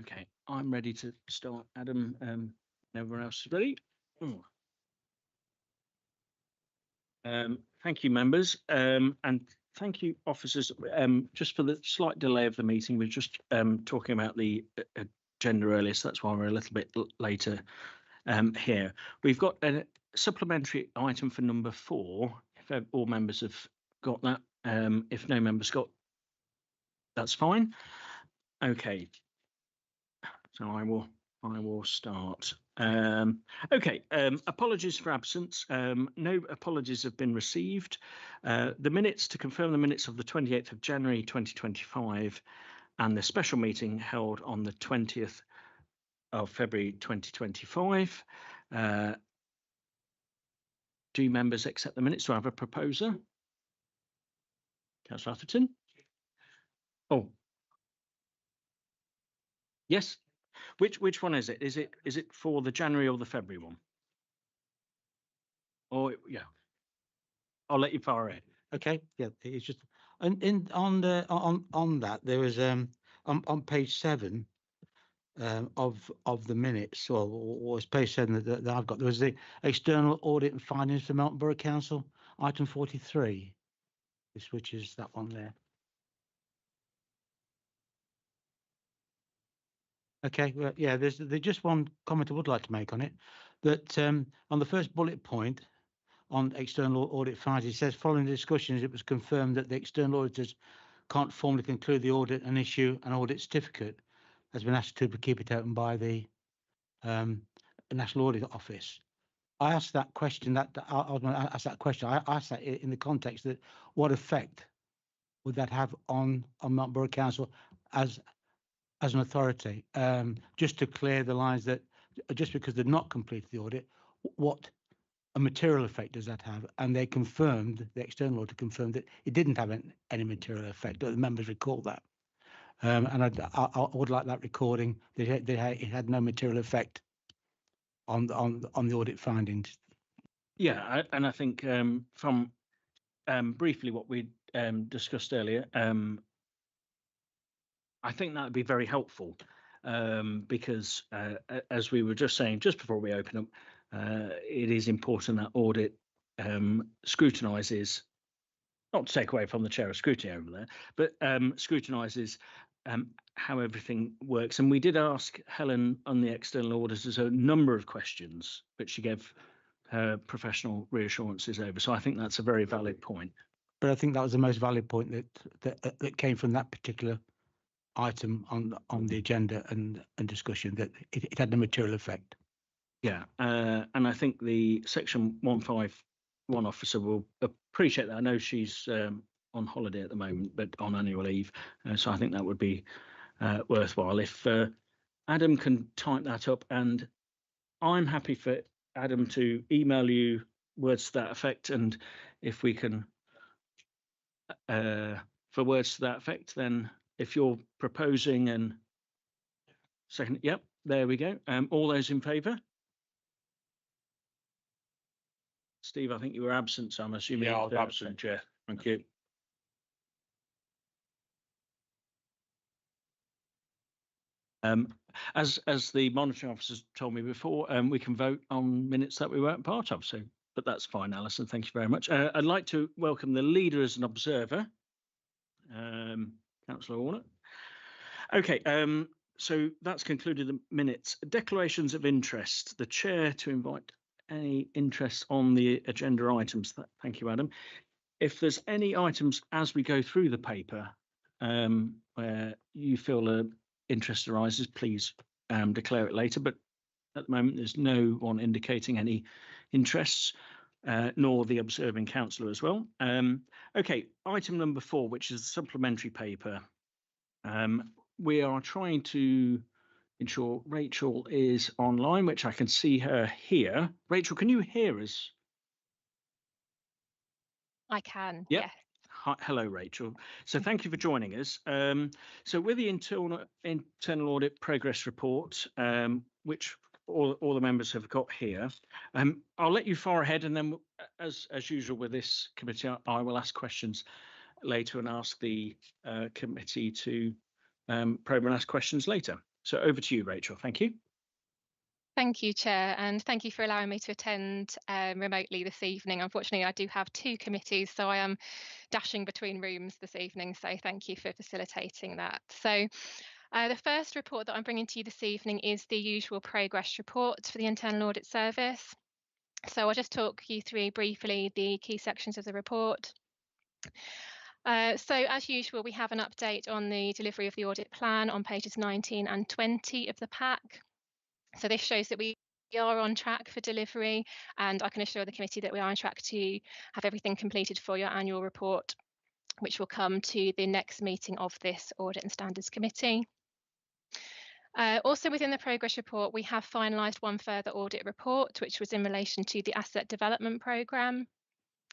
Okay, I'm ready to start. Adam, everyone else is ready? Thank you, members, and thank you, officers. Just for the slight delay of the meeting, we're just talking about the agenda earlier, so that's why we're a little bit later here. We've got a supplementary item for number 4, if all members have got that. If no members got, that's fine. Okay, so I will start. Okay, apologies for absence. No apologies have been received. The minutes, to confirm the minutes of the 28th of January 2025 and the special meeting held on the 20th of February 2025. Do members accept the minutes? Do I have a proposer? Councillor Atherton? Oh, yes. Which one is it? Is it for the January or the February one? Oh, yeah. I'll let you fire ahead. Okay, yeah, it's just on that there was on page 7 of the minutes, or it's page 7 that I've got. There was the external audit and findings for Melton Borough Council, item 43, which is that one there. Okay, well, yeah, there's just one comment I would like to make on it, that on the first bullet point on external audit findings, it says, following the discussions, it was confirmed that the external auditors can't formally conclude the audit and issue an audit certificate, has been asked to keep it open by the National Audit Office. I asked that question. I asked that in the context that what effect would that have on Melton Borough Council as an authority? Just to clear the lines, that just because they've not completed the audit, what a material effect does that have? And they confirmed, the external auditor confirmed, that it didn't have any material effect. The members recall that. And I would like that recording that it had no material effect on the audit findings. Yeah, and I think from briefly what we discussed earlier, I think that would be very helpful, because as we were just saying just before we open up, it is important that audit scrutinises, not to take away from the chair of scrutiny over there, but scrutinises how everything works. And we did ask Helen on the external auditors a number of questions, but she gave her professional reassurances over. So I think that's a very valid point. But I think that was the most valid point that came from that particular item on the agenda and discussion, that it had no material effect. Yeah, and I think the section 151 officer will appreciate that. I know she's on holiday at the moment, but on annual leave, so I think that would be worthwhile if Adam can type that up, and I'm happy for Adam to email you words to that effect. And if we can, for words to that effect, then if you're proposing and second, yep, there we go. All those in favour? Steve, I think you were absent, so I'm assuming. Yeah, I was absent, Chair. Thank you. As the monitoring officers told me before, we can vote on minutes that we weren't part of. So, but that's fine, Alison. Thank you very much. I'd like to welcome the leader as an observer, Councillor Warner. Okay, so that's concluded the minutes. Declarations of interest. The chair to invite any interest on the agenda items. Thank you, Adam. If there's any items as we go through the paper where you feel an interest arises, please declare it later. But at the moment, there's no one indicating any interests, nor the observing councillor as well. Okay, item number 4, which is the supplementary paper. We are trying to ensure Rachel is online, which I can see her here. Rachel, can you hear us? I can, yep. Yes. Hi, hello, Rachel. So thank you for joining us. So with the internal audit progress report, which all the members have got here, I'll let you fire ahead, and then as usual with this committee, I will ask questions later and ask the committee to probe and ask questions later. So over to you, Rachel. Thank you. Thank you, Chair, and thank you for allowing me to attend remotely this evening. Unfortunately, I do have two committees, so I am dashing between rooms this evening, so thank you for facilitating that. So the first report that I'm bringing to you this evening is the usual progress report for the Internal Audit Service. So I'll just talk you through briefly the key sections of the report. So as usual, we have an update on the delivery of the audit plan on pages 19 and 20 of the pack. So this shows that we are on track for delivery, and I can assure the committee that we are on track to have everything completed for your annual report, which will come to the next meeting of this Audit and Standards Committee. Also within the progress report, we have finalised one further audit report, which was in relation to the asset development programme.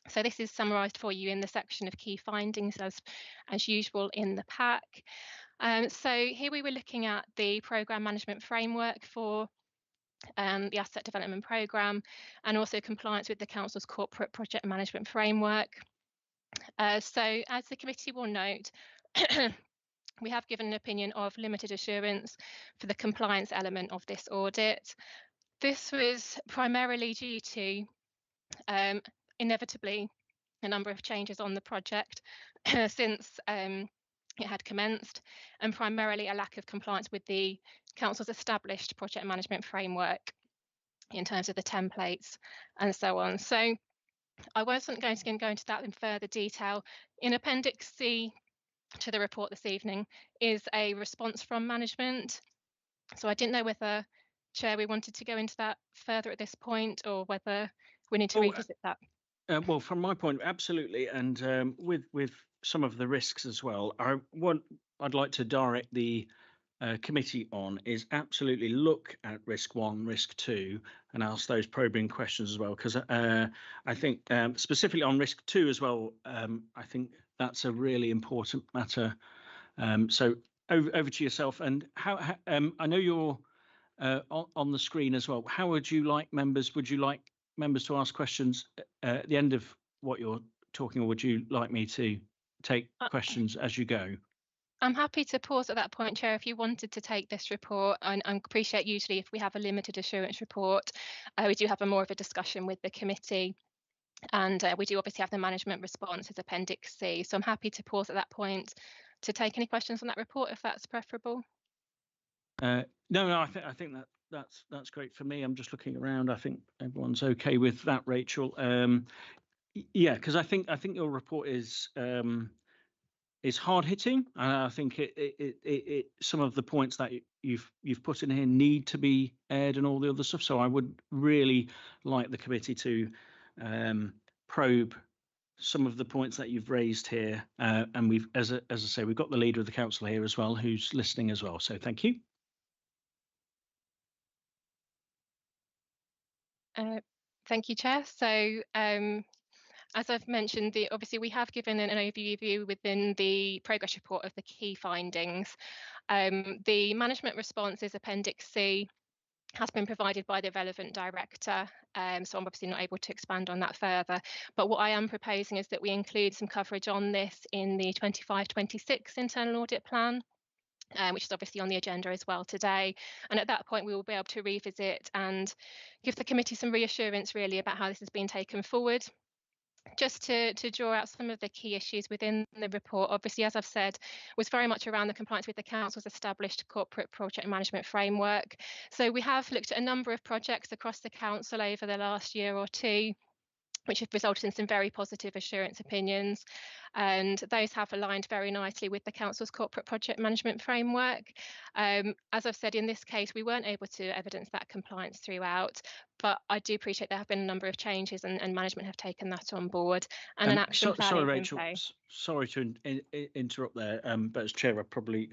So this is summarised for you in the section of key findings as usual in the pack. So here we were looking at the programme management framework for the asset development programme, and also compliance with the Council's corporate project management framework. So as the committee will note, we have given an opinion of limited assurance for the compliance element of this audit. This was primarily due to inevitably a number of changes on the project since it had commenced, and primarily a lack of compliance with the Council's established project management framework in terms of the templates and so on. So I wasn't going to go into that in further detail. In Appendix C to the report this evening is a response from management. So I didn't know whether, Chair, we wanted to go into that further at this point, or whether we need to revisit that. Well, from my point, absolutely, and with some of the risks as well. What I'd like to direct the committee on is absolutely look at risk 1, risk 2, and ask those probing questions as well. Because I think specifically on risk 2 as well, I think that's a really important matter. So over to yourself. And how I know you're on the screen as well. How would you like members? Would you like members to ask questions at the end of what you're talking, or would you like me to take questions as you go? I'm happy to pause at that point, Chair, if you wanted to take this report. And I appreciate usually if we have a limited assurance report, we do have more of a discussion with the committee. And we do obviously have the management response as Appendix C. So I'm happy to pause at that point to take any questions on that report, if that's preferable. No, I think that's great for me. I'm just looking around. I think everyone's okay with that, Rachel. Yeah, because I think your report is hard hitting, and I think it some of the points that you've put in here need to be aired and all the other stuff. So I would really like the committee to probe some of the points that you've raised here, and we've, as I say, we've got the leader of the council here as well, who's listening as well. So thank you. Thank you, Chair. So as I've mentioned, obviously we have given an overview within the progress report of the key findings. The management response is Appendix C, has been provided by the relevant director, so I'm obviously not able to expand on that further. But what I am proposing is that we include some coverage on this in the 25-26 internal audit plan, which is obviously on the agenda as well today. And at that point, we will be able to revisit and give the committee some reassurance really about how this has been taken forward. Just to draw out some of the key issues within the report, obviously, as I've said, was very much around the compliance with the Council's established corporate project management framework. So we have looked at a number of projects across the Council over the last year or two, which have resulted in some very positive assurance opinions. And those have aligned very nicely with the Council's corporate project management framework. As I've said, in this case, we weren't able to evidence that compliance throughout, but I do appreciate there have been a number of changes and management have taken that on board, and an action plan sorry, is Rachel, in place. Sorry to interrupt there, but as chair, I probably,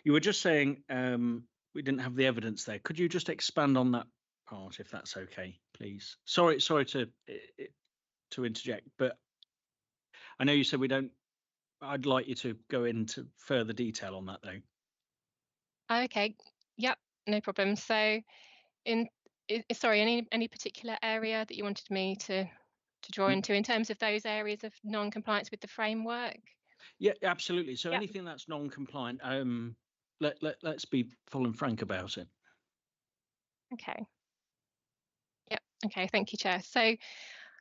you were just saying we didn't have the evidence there. Could you just expand on that part, if that's okay, please? Sorry to interject, but I know you said we don't. I'd like you to go into further detail on that, though. Okay, yep, no problem. So, sorry, any particular area that you wanted me to draw into in terms of those areas of non-compliance with the framework? Yeah, absolutely. So Yep. anything that's non-compliant, let's be full and frank about it. Okay. Yep. Okay. Thank you, Chair. So,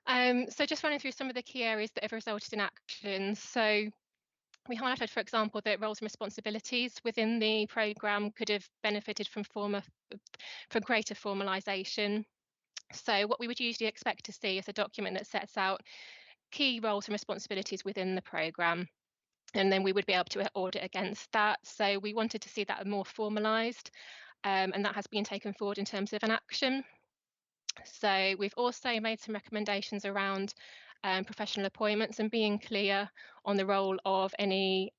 so just running through some of the key areas that have resulted in action. So we highlighted, for example, that roles and responsibilities within the programme could have benefited from greater formalisation. So what we would usually expect to see is a document that sets out key roles and responsibilities within the programme, and then we would be able to audit against that. So we wanted to see that more formalised, and that has been taken forward in terms of an action. So we've also made some recommendations around professional appointments and being clear on the role of any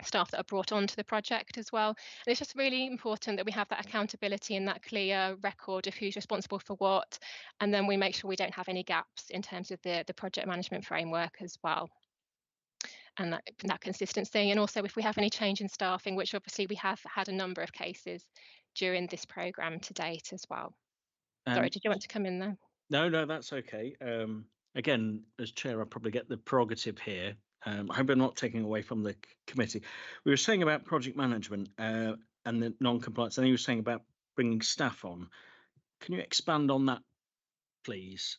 staff that are brought onto the project as well. And it's just really important that we have that accountability and that clear record of who's responsible for what, and then we make sure we don't have any gaps in terms of the project management framework as well, and that consistency. And also if we have any change in staffing, which obviously we have had a number of cases during this programme to date as well. Sorry, did you want to come in there? No, that's okay. Again, as chair, I probably get the prerogative here. I hope I'm not taking away from the committee. We were saying about project management and the non-compliance, and you were saying about bringing staff on. Can you expand on that, please?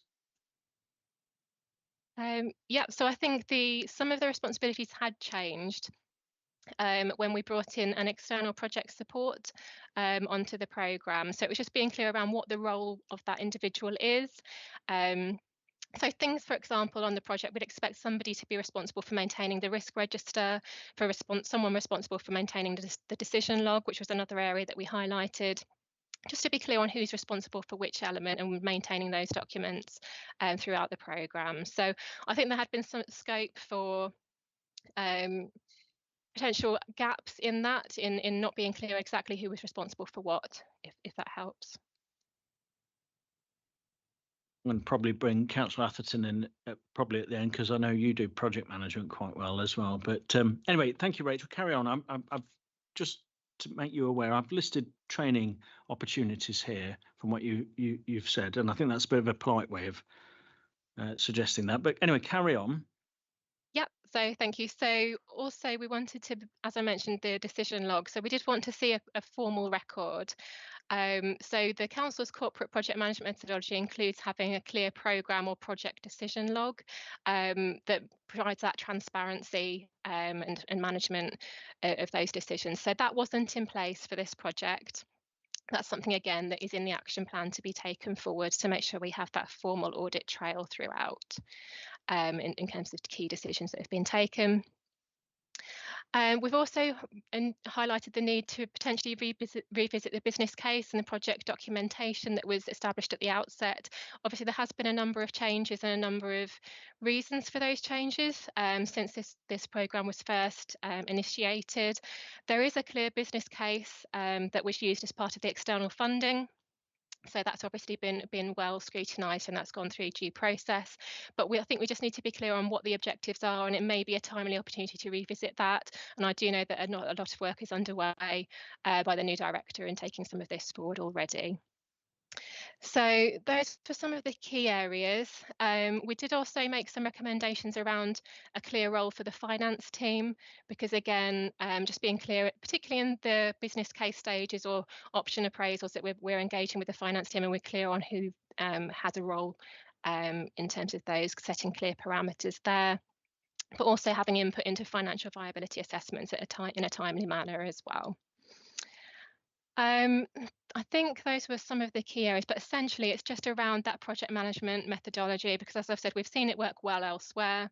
Yeah, so I think some of the responsibilities had changed when we brought in an external project support onto the programme. So it was just being clear around what the role of that individual is. So things, for example, on the project, we'd expect somebody to be responsible for maintaining the risk register, someone responsible for maintaining the decision log, which was another area that we highlighted, just to be clear on who's responsible for which element and maintaining those documents throughout the programme. So I think there had been some scope for potential gaps in that, in not being clear exactly who was responsible for what, if that helps. And probably bring Councillor Atherton in probably at the end, because I know you do project management quite well as well. But anyway, thank you, Rachel. Carry on. I've just to make you aware, I've listed training opportunities here from what you've said, and I think that's a bit of a polite way of suggesting that. But anyway, carry on. Yep, so thank you. So also we wanted to, as I mentioned, the decision log. So we did want to see a formal record. So the Council's corporate project management methodology includes having a clear programme or project decision log that provides that transparency and management of those decisions. So that wasn't in place for this project. That's something, again, that is in the action plan to be taken forward to make sure we have that formal audit trail throughout in terms of key decisions that have been taken. We've also highlighted the need to potentially revisit the business case and the project documentation that was established at the outset. Obviously, there has been a number of changes and a number of reasons for those changes since this programme was first initiated. There is a clear business case that was used as part of the external funding. So that's obviously been well scrutinised, and that's gone through due process. But I think we just need to be clear on what the objectives are, and it may be a timely opportunity to revisit that. And I do know that a lot of work is underway by the new director in taking some of this forward already. So those for some of the key areas. We did also make some recommendations around a clear role for the finance team, because again, just being clear, particularly in the business case stages or option appraisals, that we're engaging with the finance team and we're clear on who has a role in terms of those, setting clear parameters there, but also having input into financial viability assessments in a timely manner as well. I think those were some of the key areas, but essentially it's just around that project management methodology, because as I've said, we've seen it work well elsewhere.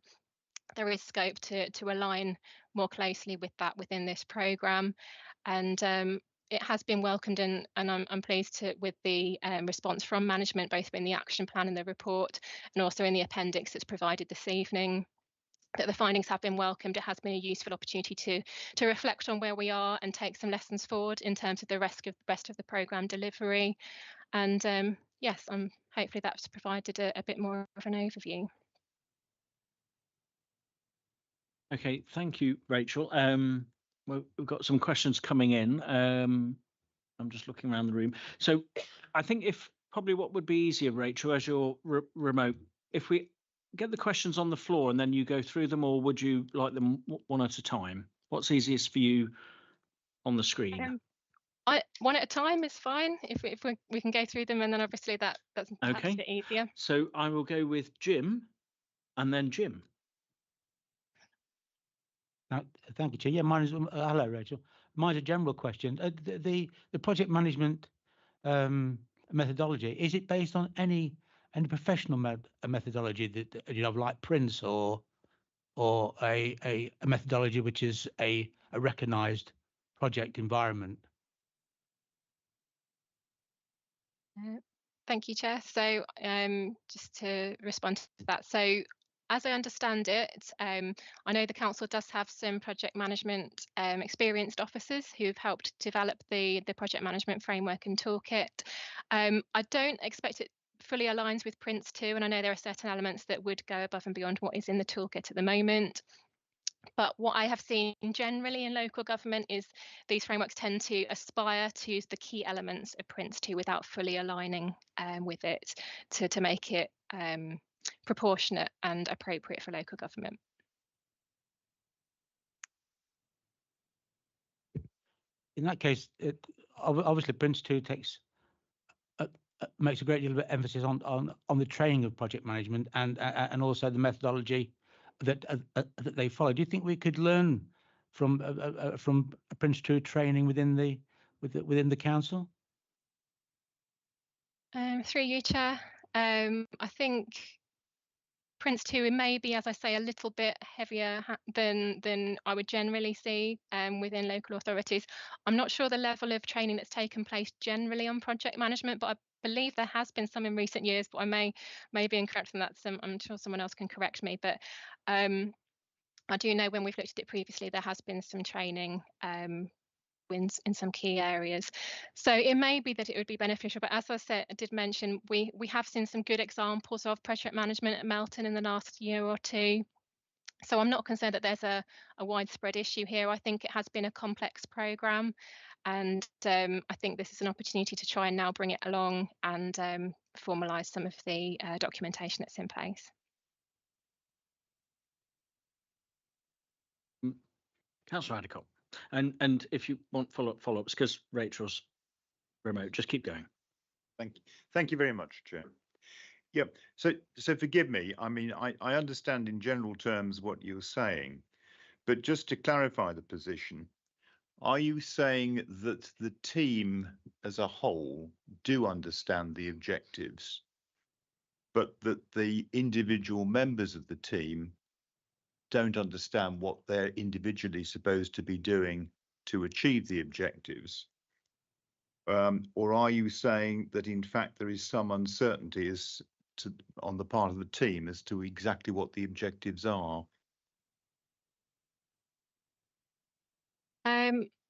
There is scope to align more closely with that within this programme, and it has been welcomed, and I'm pleased with the response from management, both in the action plan and the report, and also in the appendix that's provided this evening, that the findings have been welcomed. It has been a useful opportunity to reflect on where we are and take some lessons forward in terms of the rest of the programme delivery. And yes, hopefully that's provided a bit more of an overview. Okay, thank you, Rachel. We've got some questions coming in. I'm just looking around the room. So I think probably what would be easier, Rachel, as you're remote, if we get the questions on the floor and then you go through them, or would you like them one at a time? What's easiest for you on the screen? One at a time is fine. If we can go through them, and then obviously that's perhaps Okay. a bit easier. So I will go with Jim, and then Jim. Thank you, Chair. Yeah, mine is. Hello, Rachel. Mine's a general question. The project management methodology, is it based on any professional methodology that like Prince or a methodology which is a recognised project environment? Thank you, Chair. So just to respond to that. So as I understand it, I know the council does have some project management experienced officers who've helped develop the project management framework and toolkit. I don't expect it fully aligns with Prince 2, and I know there are certain elements that would go above and beyond what is in the toolkit at the moment. But what I have seen generally in local government is these frameworks tend to aspire to use the key elements of Prince 2 without fully aligning with it to make it proportionate and appropriate for local government. In that case, obviously Prince 2 makes a great deal of emphasis on the training of project management and also the methodology that they follow. Do you think we could learn from Prince 2 training within the council? Through you, Chair. I think Prince 2 may be, as I say, a little bit heavier than I would generally see within local authorities. I'm not sure the level of training that's taken place generally on project management, but I believe there has been some in recent years, but I may be incorrect on that. I'm sure someone else can correct me, but I do know when we've looked at it previously, there has been some training in some key areas. So it may be that it would be beneficial, but as I said, I did mention, we have seen some good examples of project management at Melton in the last year or two. So I'm not concerned that there's a widespread issue here. I think it has been a complex programme, and I think this is an opportunity to try and now bring it along and formalise some of the documentation that's in place. Councillor Adcock. And if you want follow-ups, because Rachel's remote, just keep going. Thank you very much, Chair. Yeah, so forgive me. I mean, I understand in general terms what you're saying, but just to clarify the position, are you saying that the team as a whole do understand the objectives, but that the individual members of the team don't understand what they're individually supposed to be doing to achieve the objectives? Or are you saying that in fact there is some uncertainty on the part of the team as to exactly what the objectives are?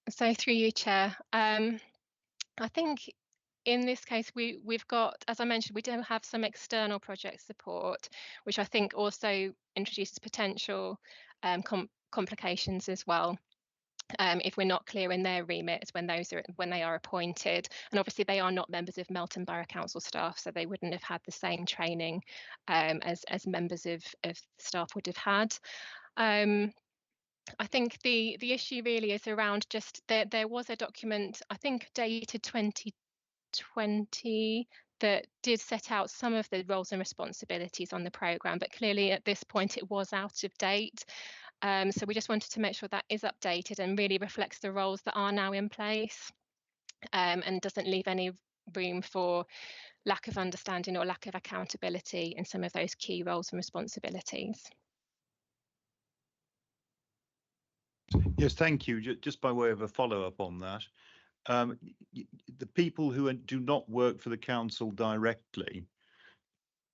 So through you, Chair, I think in this case, we've got, as I mentioned, we do have some external project support, which I think also introduces potential complications as well. If we're not clear in their remit when they are appointed, and obviously they are not members of Melton Borough Council staff, so they wouldn't have had the same training as members of staff would have had. I think the issue really is around just there was a document, I think dated 2020, that did set out some of the roles and responsibilities on the programme, but clearly at this point it was out of date. So we just wanted to make sure that is updated and really reflects the roles that are now in place, and doesn't leave any room for lack of understanding or lack of accountability in some of those key roles and responsibilities. Yes, thank you. Just by way of a follow-up on that, the people who do not work for the council directly,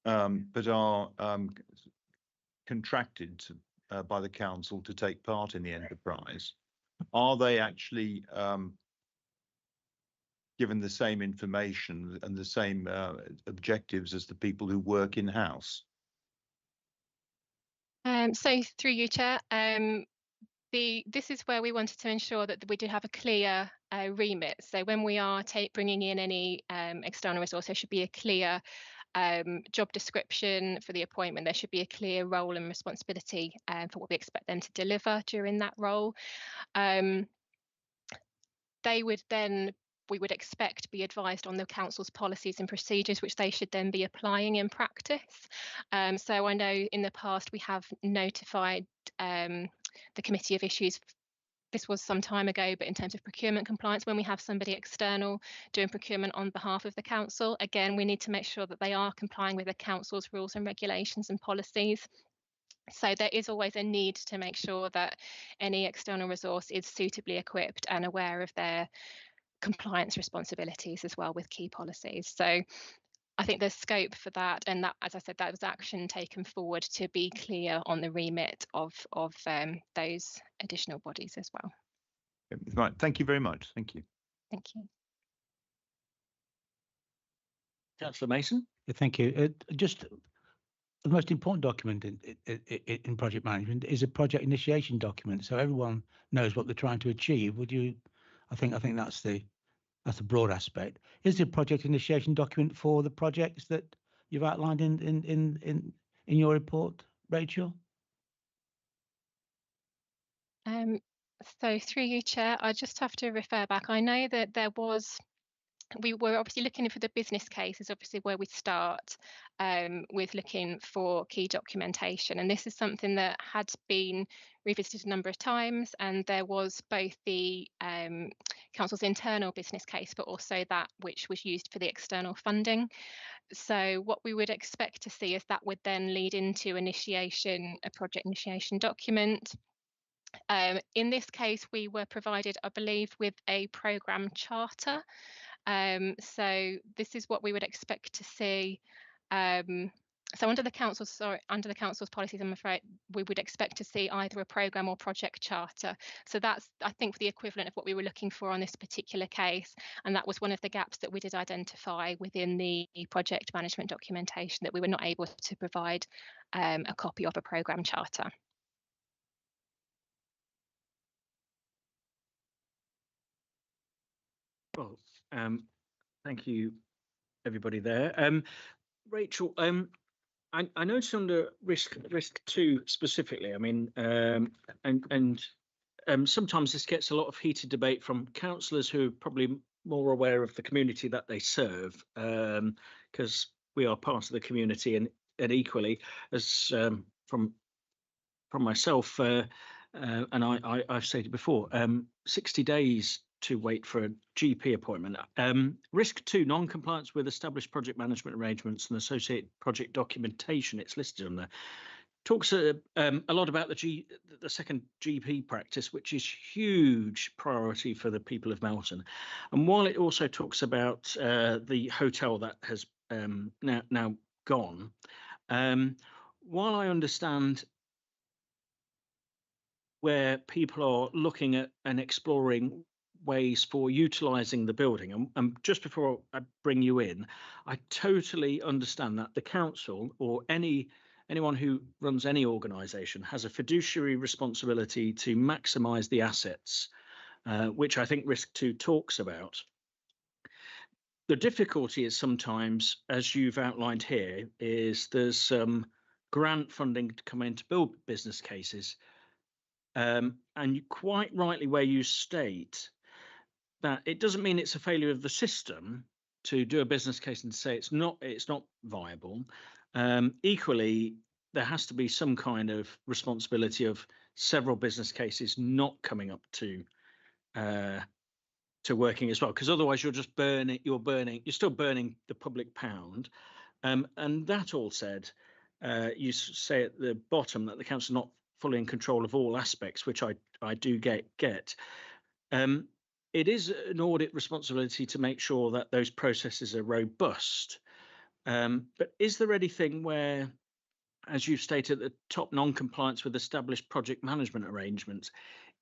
but are contracted by the council to take part in the enterprise, are they actually given the same information and the same objectives as the people who work in-house? So through you, Chair, this is where we wanted to ensure that we do have a clear remit. So when we are bringing in any external resource, there should be a clear job description for the appointment. There should be a clear role and responsibility for what we expect them to deliver during that role. they would then, we would expect, be advised on the council's policies and procedures, which they should then be applying in practice. So I know in the past we have notified the committee of issues. This was some time ago, but in terms of procurement compliance, when we have somebody external doing procurement on behalf of the council, again, we need to make sure that they are complying with the council's rules and regulations and policies. So there is always a need to make sure that any external resource is suitably equipped and aware of their compliance responsibilities as well with key policies. So I think there's scope for that, and that, as I said, that was action taken forward to be clear on the remit of those additional bodies as well. Right, thank you very much. Thank you. Thank you. Councillor Mason. Yeah, thank you. Just the most important document in project management is a project initiation document, so everyone knows what they're trying to achieve. Would you? I think that's the broad aspect. Is the project initiation document for the projects that you've outlined in your report, Rachel? So through you, Chair, I just have to refer back. I know that we were obviously looking for the business case is obviously where we start with looking for key documentation. And this is something that had been revisited a number of times, and there was both the council's internal business case, but also that which was used for the external funding. So what we would expect to see is that would then lead into a project initiation document. In this case, we were provided, I believe, with a programme charter. So this is what we would expect to see. So under the council's policies, I'm afraid we would expect to see either a programme or project charter. So that's, I think, the equivalent of what we were looking for on this particular case. And that was one of the gaps that we did identify within the project management documentation, that we were not able to provide a copy of a programme charter. Well, thank you, everybody there. Rachel, I noticed under risk 2 specifically, I mean, sometimes this gets a lot of heated debate from councillors who are probably more aware of the community that they serve, because we are part of the community, and equally as from myself, and I've stated before, 60 days to wait for a GP appointment. Risk 2, non-compliance with established project management arrangements and associated project documentation, it's listed on there. Talks a lot about the second GP practice, which is huge priority for the people of Melton. And while it also talks about the hotel that has now gone, while I understand where people are looking at and exploring ways for utilising the building, and just before I bring you in, I totally understand that the council or anyone who runs any organisation has a fiduciary responsibility to maximise the assets, which I think Risk 2 talks about. The difficulty is sometimes, as you've outlined here, is there's some grant funding to come in to build business cases. And quite rightly, where you state that it doesn't mean it's a failure of the system to do a business case and say it's not viable. Equally, there has to be some kind of responsibility of several business cases not coming up to working as well, because otherwise you're just you're still burning the public pound. And that all said, you say at the bottom that the council not fully in control of all aspects, which I do get. It is an audit responsibility to make sure that those processes are robust. But is there anything where, as you've stated at the top, non-compliance with established project management arrangements,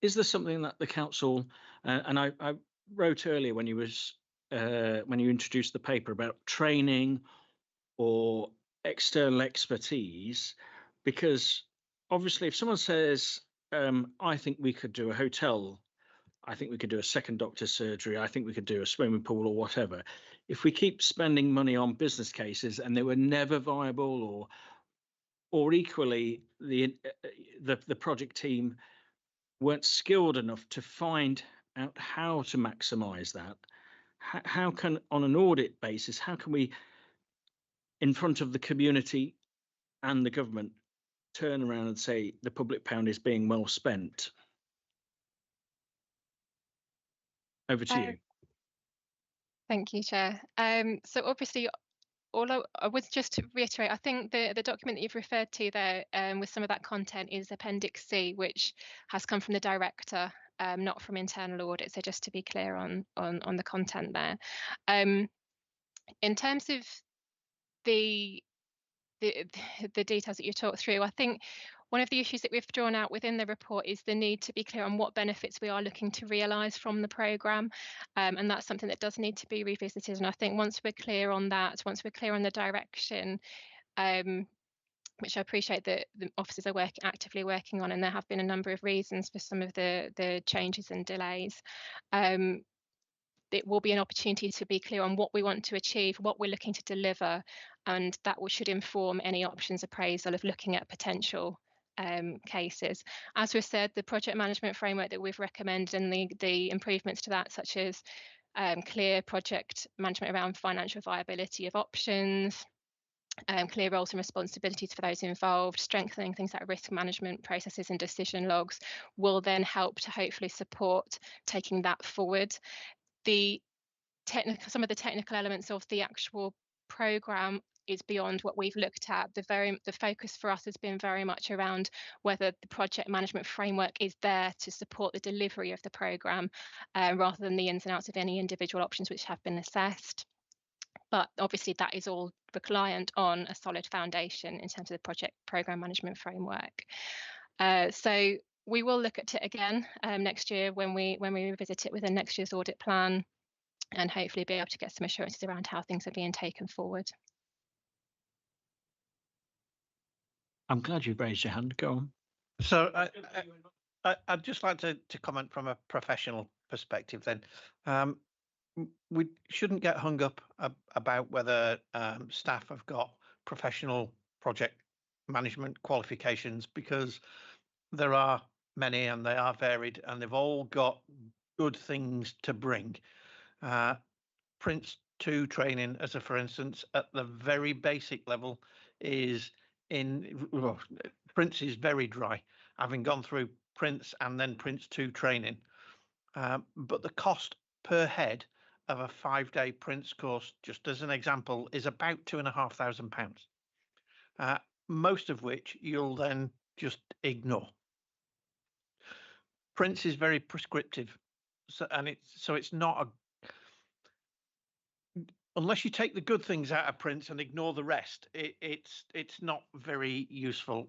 is there something that the council, and I wrote earlier when you introduced the paper about training or external expertise, because obviously if someone says, I think we could do a hotel, I think we could do a second doctor's surgery, I think we could do a swimming pool or whatever, if we keep spending money on business cases and they were never viable, or equally the project team weren't skilled enough to find out how to maximise that. How can, on an audit basis, how can we, in front of the community and the government, turn around and say the public pound is being well spent? Over to you. Thank you, Chair. So obviously, although I would just to reiterate, I think the document that you've referred to there with some of that content is Appendix C, which has come from the director, not from internal audit. So just to be clear on the content there. In terms of the details that you talked through, I think one of the issues that we've drawn out within the report is the need to be clear on what benefits we are looking to realise from the programme, and that's something that does need to be revisited. And I think once we're clear on that, once we're clear on the direction, which I appreciate that the officers are actively working on, and there have been a number of reasons for some of the changes and delays. It will be an opportunity to be clear on what we want to achieve, what we're looking to deliver, and that should inform any options appraisal of looking at potential cases. As we've said, the project management framework that we've recommended and the improvements to that, such as clear project management around financial viability of options, clear roles and responsibilities for those involved, strengthening things like risk management processes and decision logs, will then help to hopefully support taking that forward. Some of the technical elements of the actual programme is beyond what we've looked at. The focus for us has been very much around whether the project management framework is there to support the delivery of the programme, rather than the ins and outs of any individual options which have been assessed. But obviously that is all reliant on a solid foundation in terms of the project programme management framework. So we will look at it again next year when we revisit it within next year's audit plan, and hopefully be able to get some assurances around how things are being taken forward. I'm glad you raised your hand. Go on. So I'd just like to comment from a professional perspective then. We shouldn't get hung up about whether staff have got professional project management qualifications, because there are many and they are varied and they've all got good things to bring. Prince 2 training, as a for instance, at the very basic level is Prince is very dry, having gone through Prince and then Prince 2 training. But the cost per head of a 5-day Prince course, just as an example, is about £2,500, most of which you'll then just ignore. Prince is very prescriptive, so it's not unless you take the good things out of Prince and ignore the rest, it's not very useful.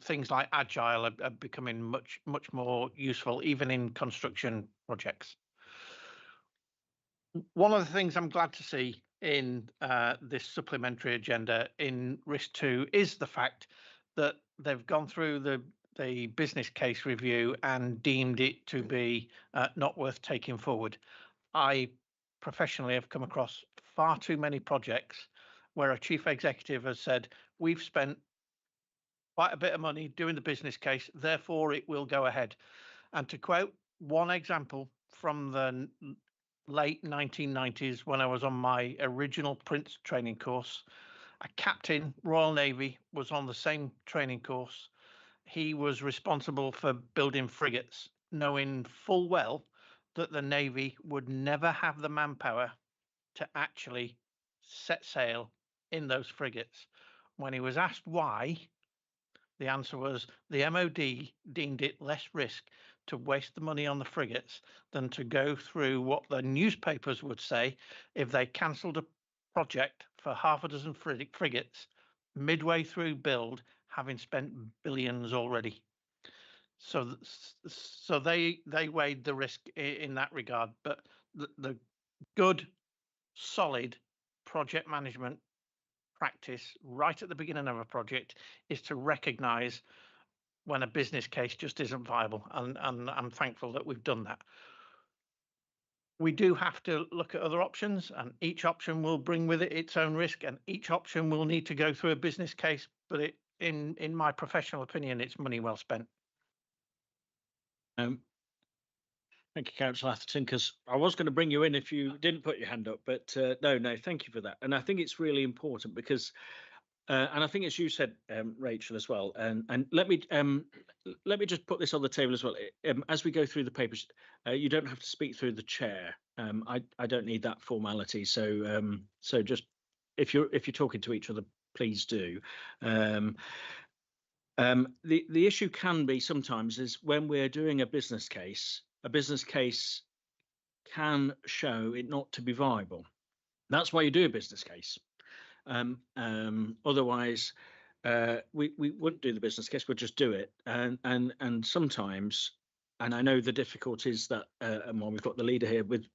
Things like agile are becoming much more useful, even in construction projects. One of the things I'm glad to see in this supplementary agenda in Risk 2 is the fact that they've gone through the business case review and deemed it to be not worth taking forward. I professionally have come across far too many projects where a chief executive has said, we've spent quite a bit of money doing the business case, therefore it will go ahead. And to quote one example from the late 1990s, when I was on my original Prince training course, a captain, Royal Navy, was on the same training course. He was responsible for building frigates, knowing full well that the Navy would never have the manpower to actually set sail in those frigates. When he was asked why, the answer was the MOD deemed it less risk to waste the money on the frigates than to go through what the newspapers would say if they cancelled a project for half a dozen frigates midway through build, having spent billions already. So they weighed the risk in that regard. But the good, solid project management practice right at the beginning of a project is to recognise when a business case just isn't viable, and I'm thankful that we've done that. We do have to look at other options, and each option will bring with it its own risk, and each option will need to go through a business case, but in my professional opinion, it's money well spent. Thank you, Councillor Atherton, because I was going to bring you in if you didn't put your hand up, but no, thank you for that. And I think it's really important because, and I think as you said, Rachel, as well, and let me just put this on the table as well. As we go through the papers, you don't have to speak through the chair. I don't need that formality. So so just if you're talking to each other, please do. The issue can be sometimes is when we're doing a business case can show it not to be viable. That's why you do a business case. Otherwise, we wouldn't do the business case. We'll just do it. And sometimes, and I know the difficulties that, and while we've got the leader here with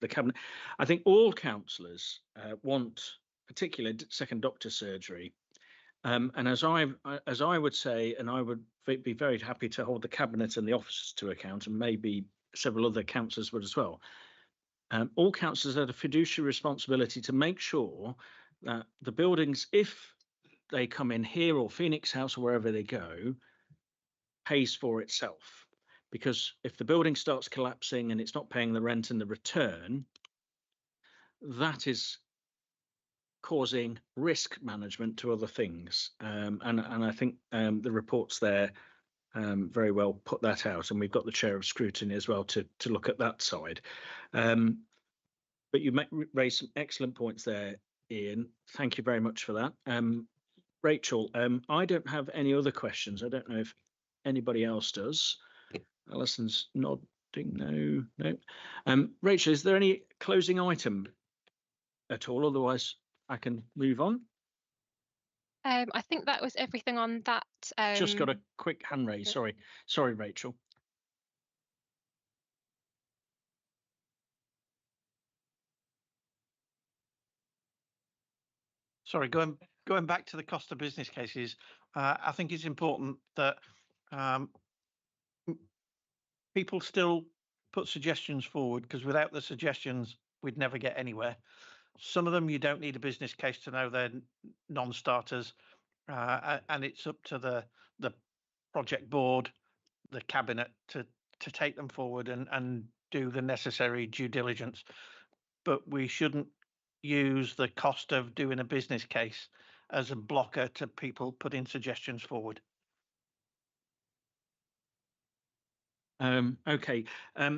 the cabinet, I think all councillors want, particularly second doctor surgery. And as I would say, and I would be very happy to hold the cabinet and the officers to account, and maybe several other councillors would as well. All councillors have a fiduciary responsibility to make sure that the buildings, if they come in here or Phoenix House or wherever they go, pays for itself. Because if the building starts collapsing and it's not paying the rent and the return, that is causing risk management to other things. And I think the reports there very well put that out, and we've got the chair of scrutiny as well to look at that side. But you raised some excellent points there, Ian. Thank you very much for that. Rachel, I don't have any other questions. I don't know if anybody else does. Alison's nodding. No. Rachel, is there any closing item at all? Otherwise, I can move on. I think that was everything on that. Just got a quick hand raise. Sorry, Rachel. Sorry, going back to the cost of business cases, I think it's important that people still put suggestions forward, because without the suggestions, we'd never get anywhere. Some of them you don't need a business case to know they're non-starters, and it's up to the project board, the cabinet to take them forward and do the necessary due diligence. But we shouldn't use the cost of doing a business case as a blocker to people putting suggestions forward. Okay.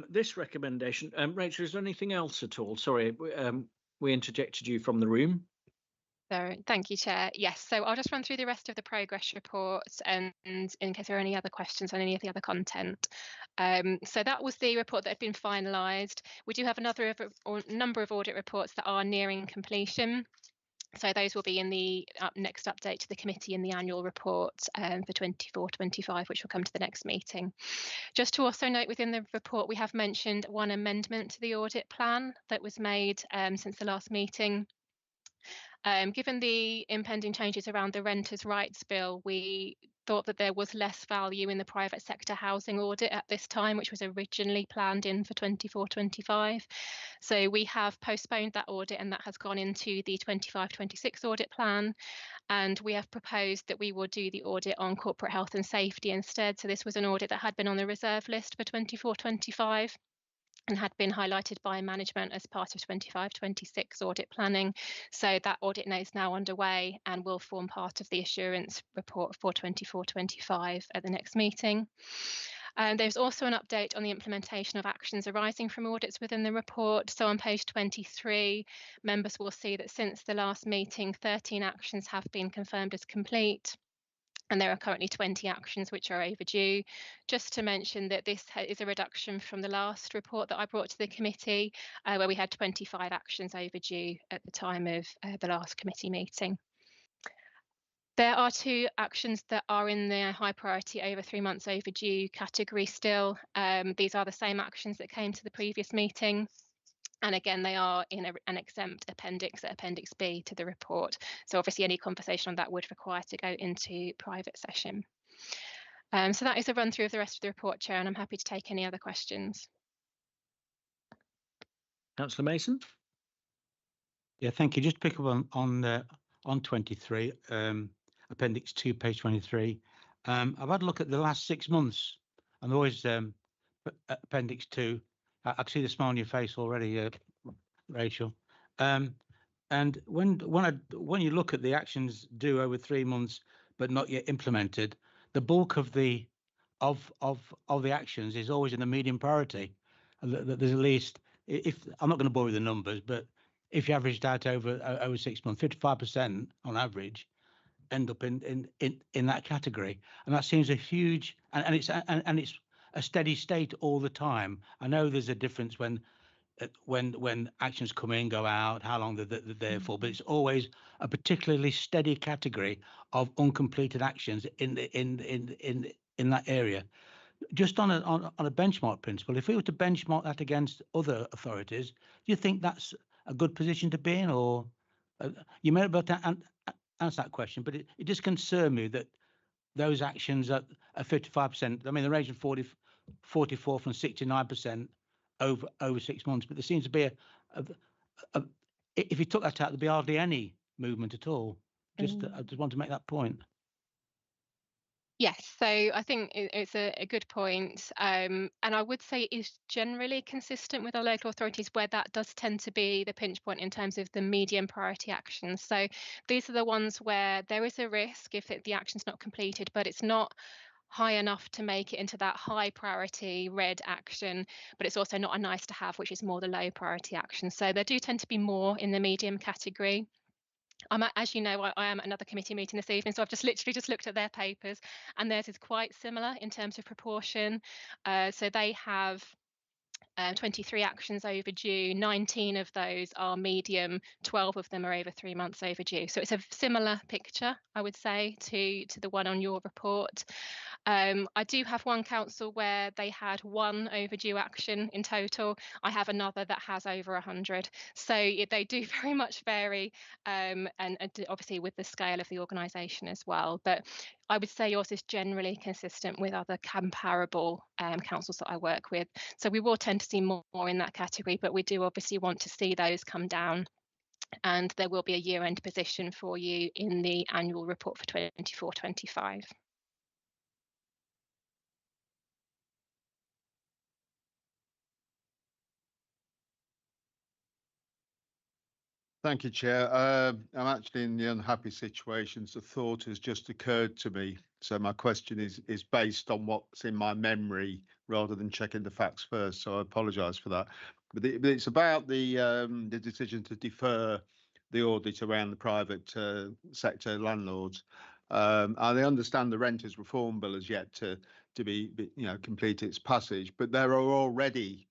This recommendation, Rachel, is there anything else at all? Sorry, we interjected you from the room. So, thank you, Chair. Yes, so I'll just run through the rest of the progress reports, and in case there are any other questions on any of the other content. So that was the report that had been finalised. We do have a number of audit reports that are nearing completion. So those will be in the next update to the committee in the annual report for 24-25, which will come to the next meeting. Just to also note, within the report, we have mentioned one amendment to the audit plan that was made since the last meeting. Given the impending changes around the Renters' Rights Bill, we thought that there was less value in the private sector housing audit at this time, which was originally planned in for 24-25. So we have postponed that audit, and that has gone into the 25-26 audit plan. And we have proposed that we will do the audit on corporate health and safety instead. So this was an audit that had been on the reserve list for 24-25. And had been highlighted by management as part of 25-26 audit planning. So that audit is now underway and will form part of the assurance report for 24-25 at the next meeting. There's also an update on the implementation of actions arising from audits within the report. So on page 23, members will see that since the last meeting, 13 actions have been confirmed as complete. And there are currently 20 actions which are overdue. Just to mention that this is a reduction from the last report that I brought to the committee, where we had 25 actions overdue at the time of the last committee meeting. There are 2 actions that are in the high priority over 3 months overdue category still. These are the same actions that came to the previous meeting. And again, they are in an exempt appendix, Appendix B to the report. So obviously any conversation on that would require to go into private session. So that is a run through of the rest of the report, Chair, and I'm happy to take any other questions. Councillor Mason. Yeah, thank you. Just pick up on 23, Appendix 2, page 23. I've had a look at the last 6 months, and always Appendix 2. I can see the smile on your face already, Rachel. And when you look at the actions due over 3 months but not yet implemented, the bulk of the actions is always in the medium priority. There's at least, if I'm not going to bore you with the numbers, but if you averaged out over 6 months, 55% on average end up in that category, and that seems a huge, and it's a steady state all the time. I know there's a difference when actions come in, go out, how long they're there for, but it's always a particularly steady category of uncompleted actions in that area. Just on a benchmark principle, if we were to benchmark that against other authorities, do you think that's a good position to be in? Or you may not be able to answer that question, but it just concerned me that those actions at 55%, I mean, the range of 44 from 69% over 6 months, but there seems to be if you took that out, there'd be hardly any movement at all. I just want to make that point. Yes, so I think it's a good point. And I would say it is generally consistent with our local authorities where that does tend to be the pinch point in terms of the medium priority actions. So these are the ones where there is a risk if the action's not completed, but it's not high enough to make it into that high priority red action, but it's also not a nice to have, which is more the low priority action. So there do tend to be more in the medium category. As you know, I am at another committee meeting this evening, so I've just literally just looked at their papers, and theirs is quite similar in terms of proportion. So they have 23 actions overdue, 19 of those are medium, 12 of them are over 3 months overdue. So it's a similar picture, I would say, to the one on your report. I do have one council where they had 1 overdue action in total. I have another that has over 100. So they do very much vary, and obviously with the scale of the organisation as well. But I would say yours is generally consistent with other comparable councils that I work with. So we will tend to see more in that category, but we do obviously want to see those come down. And there will be a year-end position for you in the annual report for 24-25. Thank you, Chair. I'm actually in the unhappy situation. So thought has just occurred to me. So my question is based on what's in my memory rather than checking the facts first. So I apologise for that. But it's about the decision to defer the audit around the private sector landlords. I understand the Renters Reform Bill has yet to be complete its passage, but there are already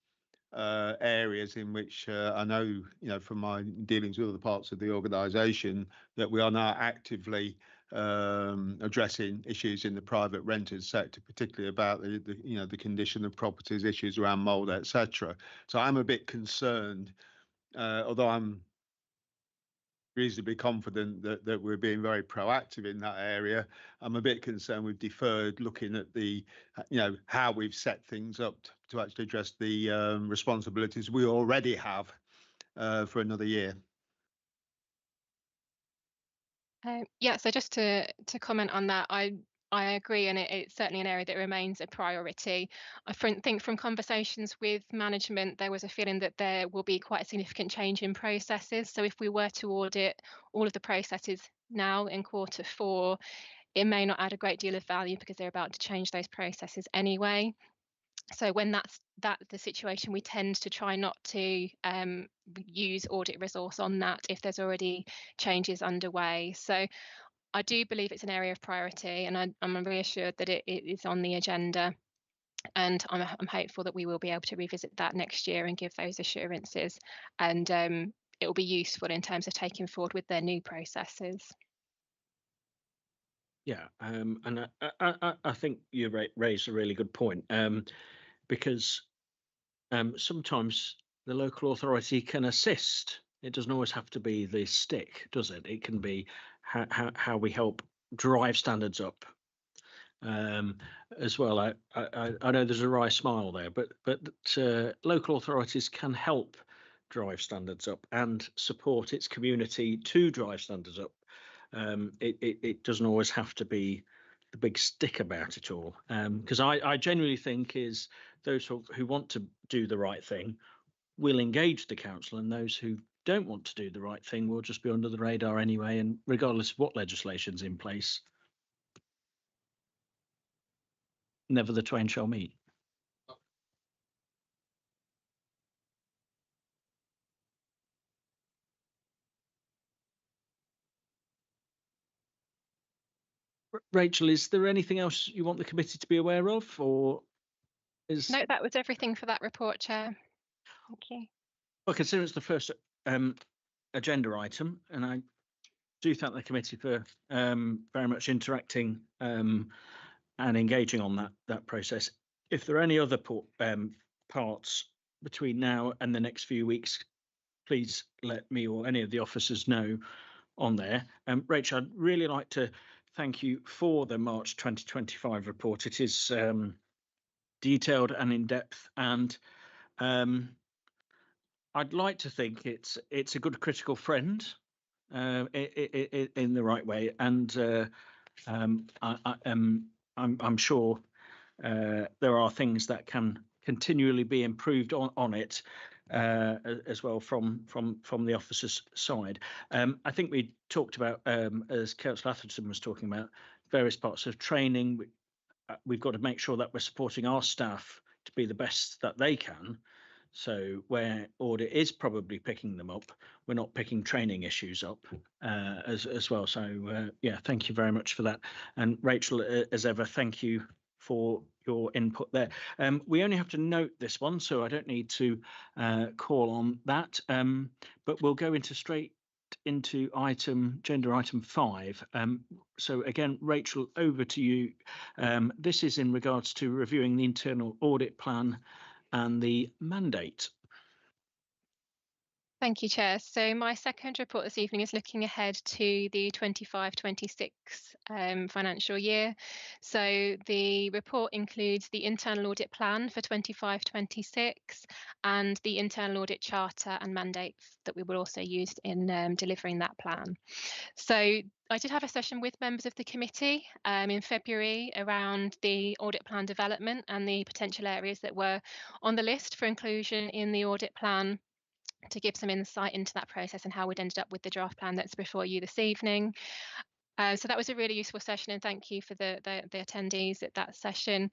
areas in which I know, from my dealings with other parts of the organisation, that we are now actively addressing issues in the private renters sector, particularly about the condition of properties, issues around mould, etc. So I'm a bit concerned, although I'm reasonably confident that we're being very proactive in that area. I'm a bit concerned we've deferred looking at the, how we've set things up to actually address the responsibilities we already have for another year. Yeah, so just to comment on that, I agree, and it's certainly an area that remains a priority. I think from conversations with management, there was a feeling that there will be quite a significant change in processes. So if we were to audit all of the processes now in Q4, it may not add a great deal of value because they're about to change those processes anyway. So when that's the situation, we tend to try not to use audit resource on that if there's already changes underway. So I do believe it's an area of priority, and I'm reassured that it is on the agenda. And I'm hopeful that we will be able to revisit that next year and give those assurances. And it will be useful in terms of taking forward with their new processes. Yeah, and I think you raised a really good point, because sometimes the local authority can assist. It doesn't always have to be the stick, does it? It can be how we help drive standards up as well. I know there's a wry smile there, but local authorities can help drive standards up and support its community to drive standards up. It doesn't always have to be the big stick about it all, because I genuinely think is those who want to do the right thing will engage the council, and those who don't want to do the right thing will just be under the radar anyway, and regardless of what legislation's in place, never the twain shall meet. Rachel, is there anything else you want the committee to be aware of, or is... No, that was everything for that report, Chair. Thank you. Well, considering it's the first agenda item, and I do thank the committee for very much interacting and engaging on that process. If there are any other parts between now and the next few weeks, please let me or any of the officers know on there. Rachel, I'd really like to thank you for the March 2025 report. It is detailed and in depth, and I'd like to think it's a good critical friend in the right way, and I'm sure there are things that can continually be improved on it as well from the officers' side. I think we talked about, as Councillor Atherton was talking about, various parts of training. We've got to make sure that we're supporting our staff to be the best that they can. So where audit is probably picking them up, we're not picking training issues up as well. So yeah, thank you very much for that. And Rachel, as ever, thank you for your input there. We only have to note this one, so I don't need to call on that, but we'll go straight into agenda item 5. So again, Rachel, over to you. This is in regards to reviewing the internal audit plan and the mandate. Thank you, Chair. So my second report this evening is looking ahead to the 25-26 financial year. So the report includes the internal audit plan for 25-26 and the internal audit charter and mandate that we will also use in delivering that plan. So I did have a session with members of the committee in February around the audit plan development and the potential areas that were on the list for inclusion in the audit plan, to give some insight into that process and how we'd ended up with the draft plan that's before you this evening. So that was a really useful session, and thank you for the attendees at that session.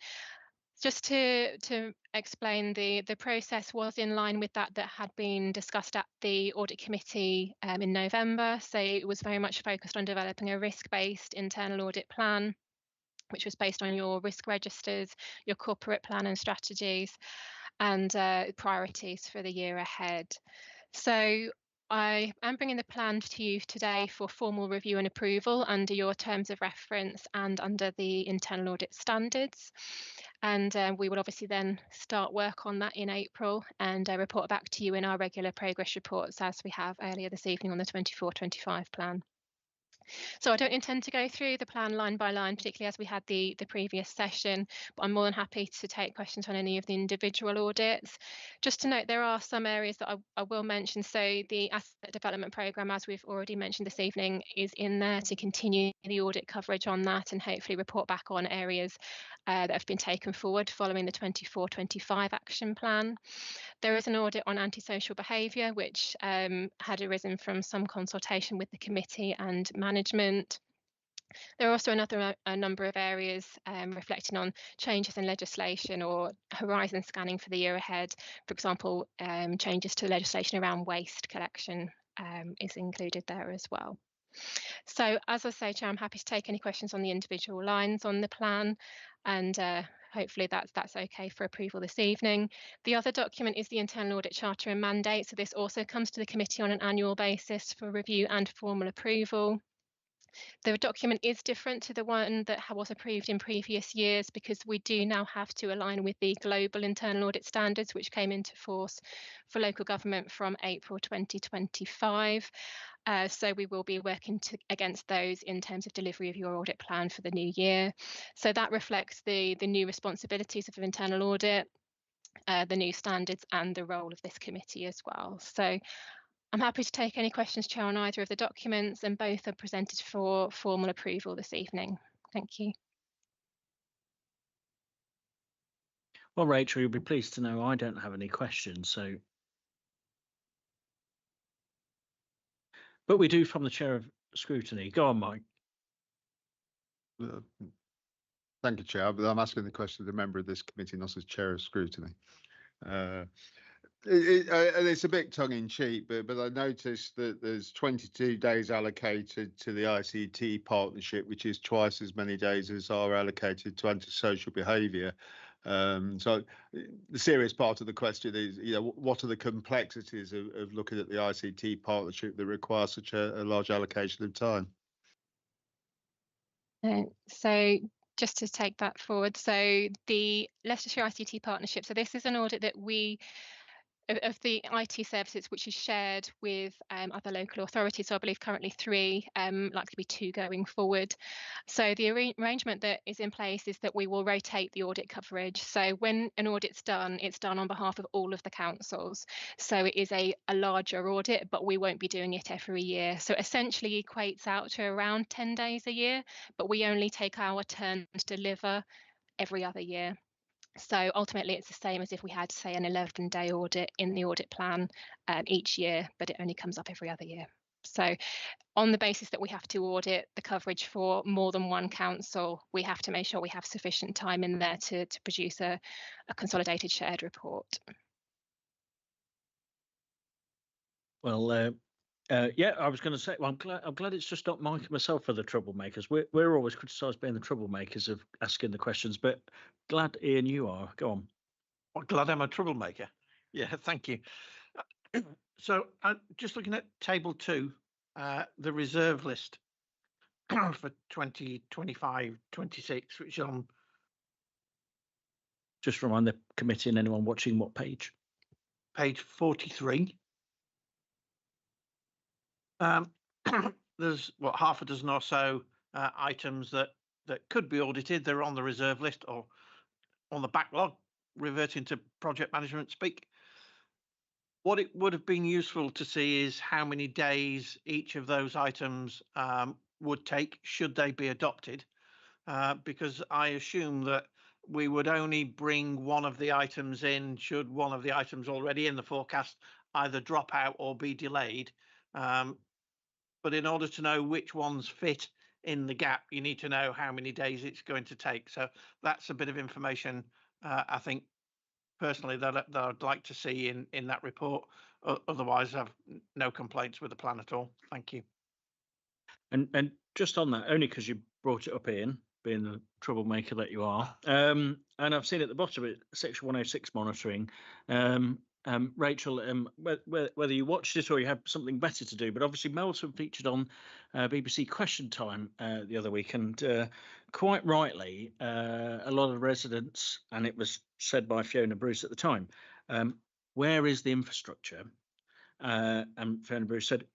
Just to explain, the process was in line with that had been discussed at the audit committee in November. So it was very much focused on developing a risk-based internal audit plan, which was based on your risk registers, your corporate plan and strategies, and priorities for the year ahead. So I am bringing the plan to you today for formal review and approval under your terms of reference and under the internal audit standards. And we will obviously then start work on that in April and report back to you in our regular progress reports, as we have earlier this evening on the 24-25 plan. So I don't intend to go through the plan line by line, particularly as we had the previous session, but I'm more than happy to take questions on any of the individual audits. Just to note, there are some areas that I will mention. So the asset development programme, as we've already mentioned this evening, is in there to continue the audit coverage on that and hopefully report back on areas that have been taken forward following the 24-25 action plan. There is an audit on antisocial behaviour, which had arisen from some consultation with the committee and management. There are also a number of areas reflecting on changes in legislation or horizon scanning for the year ahead. For example, changes to legislation around waste collection is included there as well. So as I say, Chair, I'm happy to take any questions on the individual lines on the plan, and hopefully that's okay for approval this evening. The other document is the internal audit charter and mandate. So this also comes to the committee on an annual basis for review and formal approval. The document is different to the one that was approved in previous years because we do now have to align with the global internal audit standards, which came into force for local government from April 2025. So we will be working against those in terms of delivery of your audit plan for the new year. So that reflects the new responsibilities of internal audit, the new standards and the role of this committee as well. So I'm happy to take any questions, Chair, on either of the documents, and both are presented for formal approval this evening. Thank you. Well, Rachel, you'll be pleased to know I don't have any questions, so. But we do from the Chair of Scrutiny. Go on, Mike. Thank you, Chair. But I'm asking the question of the member of this committee, not as Chair of Scrutiny. And it's a bit tongue-in-cheek, but I noticed that there's 22 days allocated to the ICT partnership, which is twice as many days as are allocated to antisocial behaviour. So the serious part of the question is, what are the complexities of looking at the ICT partnership that requires such a large allocation of time? So just to take that forward, so the Leicestershire ICT partnership, so this is an audit that we of the IT services which is shared with other local authorities. So I believe currently 3, likely to be 2 going forward. So the arrangement that is in place is that we will rotate the audit coverage. So when an audit's done, it's done on behalf of all of the councils. So it is a larger audit, but we won't be doing it every year. So essentially equates out to around 10 days a year, but we only take our turn to deliver every other year. So ultimately, it's the same as if we had, say, an 11-day audit in the audit plan each year, but it only comes up every other year. So on the basis that we have to audit the coverage for more than one council, we have to make sure we have sufficient time in there to produce a consolidated shared report. Well, yeah, I was going to say, well, I'm glad it's just not Mike and myself for the troublemakers. We're always criticised being the troublemakers of asking the questions, but glad, Ian, you are. Go on. Well, glad I'm a troublemaker. Yeah, thank you. So just looking at table 2, the reserve list for 2025-26, which is on. Just remind the committee and anyone watching what page. Page 43. There's half a dozen or so items that could be audited. They're on the reserve list or on the backlog, reverting to project management speak. What it would have been useful to see is how many days each of those items would take should they be adopted, because I assume that we would only bring one of the items in should one of the items already in the forecast either drop out or be delayed. But in order to know which ones fit in the gap, you need to know how many days it's going to take. So that's a bit of information, I think, personally, that I'd like to see in that report. Otherwise, I've no complaints with the plan at all. Thank you. And just on that, only because you brought it up, Ian, being the troublemaker that you are, and I've seen at the bottom of it, section 106 monitoring. Rachel, whether you watched it or you had something better to do, but obviously Melton featured on BBC Question Time the other week, and quite rightly, a lot of residents, and it was said by Fiona Bruce at the time, where is the infrastructure? And Fiona Bruce said,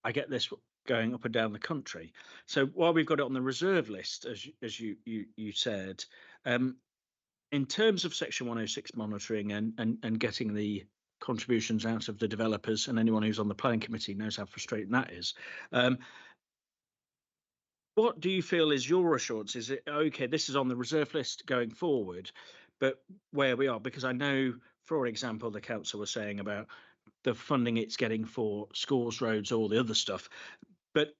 I get this going up and down the country. So while we've got it on the reserve list, as you said, in terms of section 106 monitoring and getting the contributions out of the developers, and anyone who's on the planning committee knows how frustrating that is. What do you feel is your assurance? Is it okay, this is on the reserve list going forward, but where we are? Because I know, for example, the council was saying about the funding it's getting for schools, roads, all the other stuff. But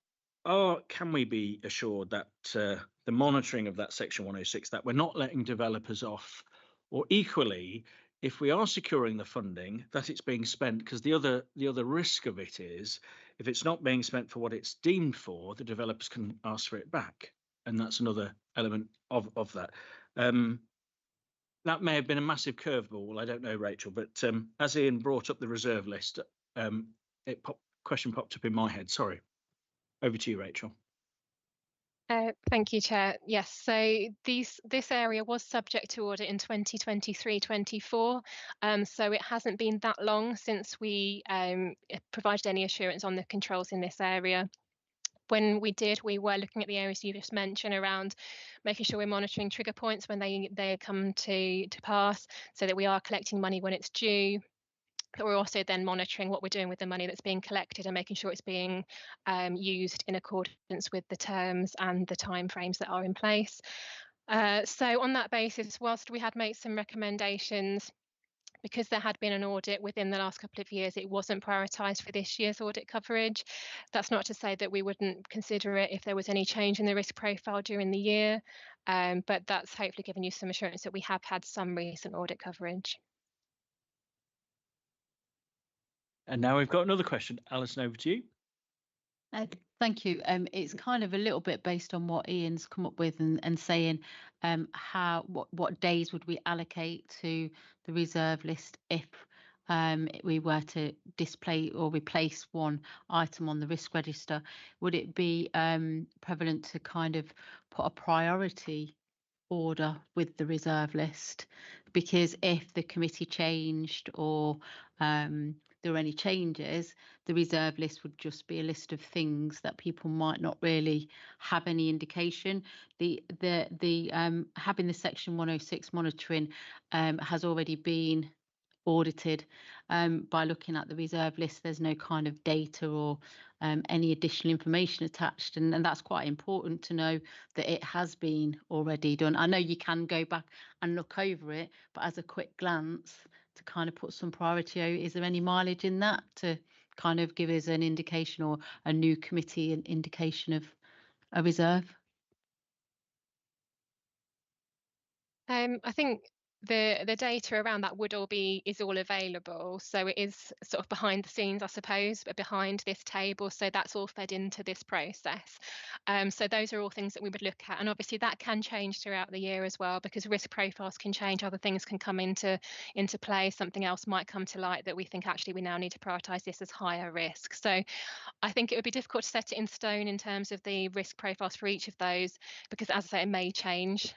can we be assured that the monitoring of that section 106, that we're not letting developers off, or equally, if we are securing the funding, that it's being spent? Because the other risk of it is, if it's not being spent for what it's deemed for, the developers can ask for it back, and that's another element of that. That may have been a massive curveball, I don't know, Rachel, but as Ian brought up the reserve list, question popped up in my head. Sorry. Over to you, Rachel. Thank you, Chair. Yes, so this area was subject to audit in 2023-24, so it hasn't been that long since we provided any assurance on the controls in this area. When we did, we were looking at the areas you just mentioned around making sure we're monitoring trigger points when they come to pass, so that we are collecting money when it's due. But we're also then monitoring what we're doing with the money that's being collected and making sure it's being used in accordance with the terms and the timeframes that are in place. So on that basis, whilst we had made some recommendations, because there had been an audit within the last couple of years, it wasn't prioritised for this year's audit coverage. That's not to say that we wouldn't consider it if there was any change in the risk profile during the year, but that's hopefully given you some assurance that we have had some recent audit coverage. And now we've got another question. Alison, over to you. Thank you. It's kind of a little bit based on what Ian's come up with and saying what days would we allocate to the reserve list if we were to display or replace one item on the risk register. Would it be prevalent to kind of put a priority order with the reserve list? Because if the committee changed or there were any changes, the reserve list would just be a list of things that people might not really have any indication. The having the Section 106 monitoring has already been audited by looking at the reserve list. There's no kind of data or any additional information attached, and that's quite important to know that it has been already done. I know you can go back and look over it, but as a quick glance to kind of put some priority, is there any mileage in that to kind of give us an indication, or a new committee an indication of a reserve? I think the data around that is all available, so it is sort of behind the scenes, I suppose, but behind this table, so that's all fed into this process. So those are all things that we would look at, and obviously that can change throughout the year as well, because risk profiles can change, other things can come into play, something else might come to light that we think actually we now need to prioritise this as higher risk. So I think it would be difficult to set it in stone in terms of the risk profiles for each of those, because as I say, it may change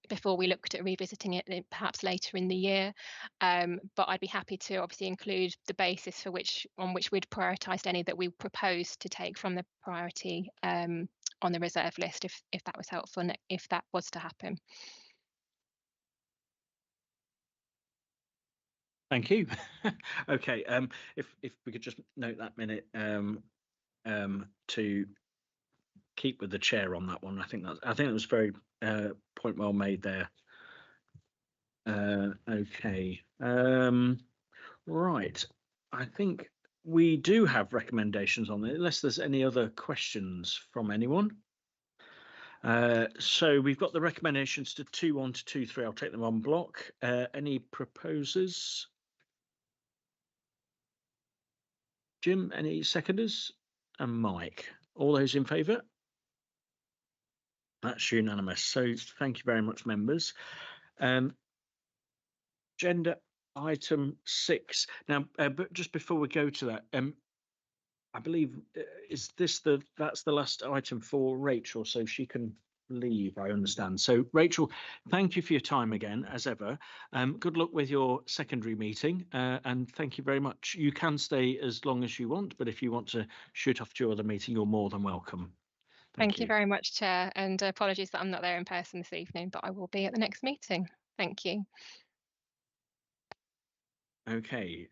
before we looked at revisiting it perhaps later in the year, but I'd be happy to obviously include the basis on which we'd prioritised any that we proposed to take from the priority on the reserve list, if that was helpful and if that was to happen. Thank you. Okay, if we could just note that minute to keep with the chair on that one. I think it was very point well made there. Okay, right. I think we do have recommendations on it, unless there's any other questions from anyone. So we've got the recommendations to 2.1 to 2.3. I'll take them on block. Any proposers? Jim, any seconders? And Mike, all those in favour? That's unanimous. So thank you very much, members. Agenda item 6. Now, but just before we go to that, I believe that's the last item for Rachel, so she can leave, I understand. So Rachel, thank you for your time again, as ever. Good luck with your secondary meeting, and thank you very much. You can stay as long as you want, but if you want to shoot off to your other meeting, you're more than welcome. Thank you very much, Chair, and apologies that I'm not there in person this evening, but I will be at the next meeting. Thank you. Okay,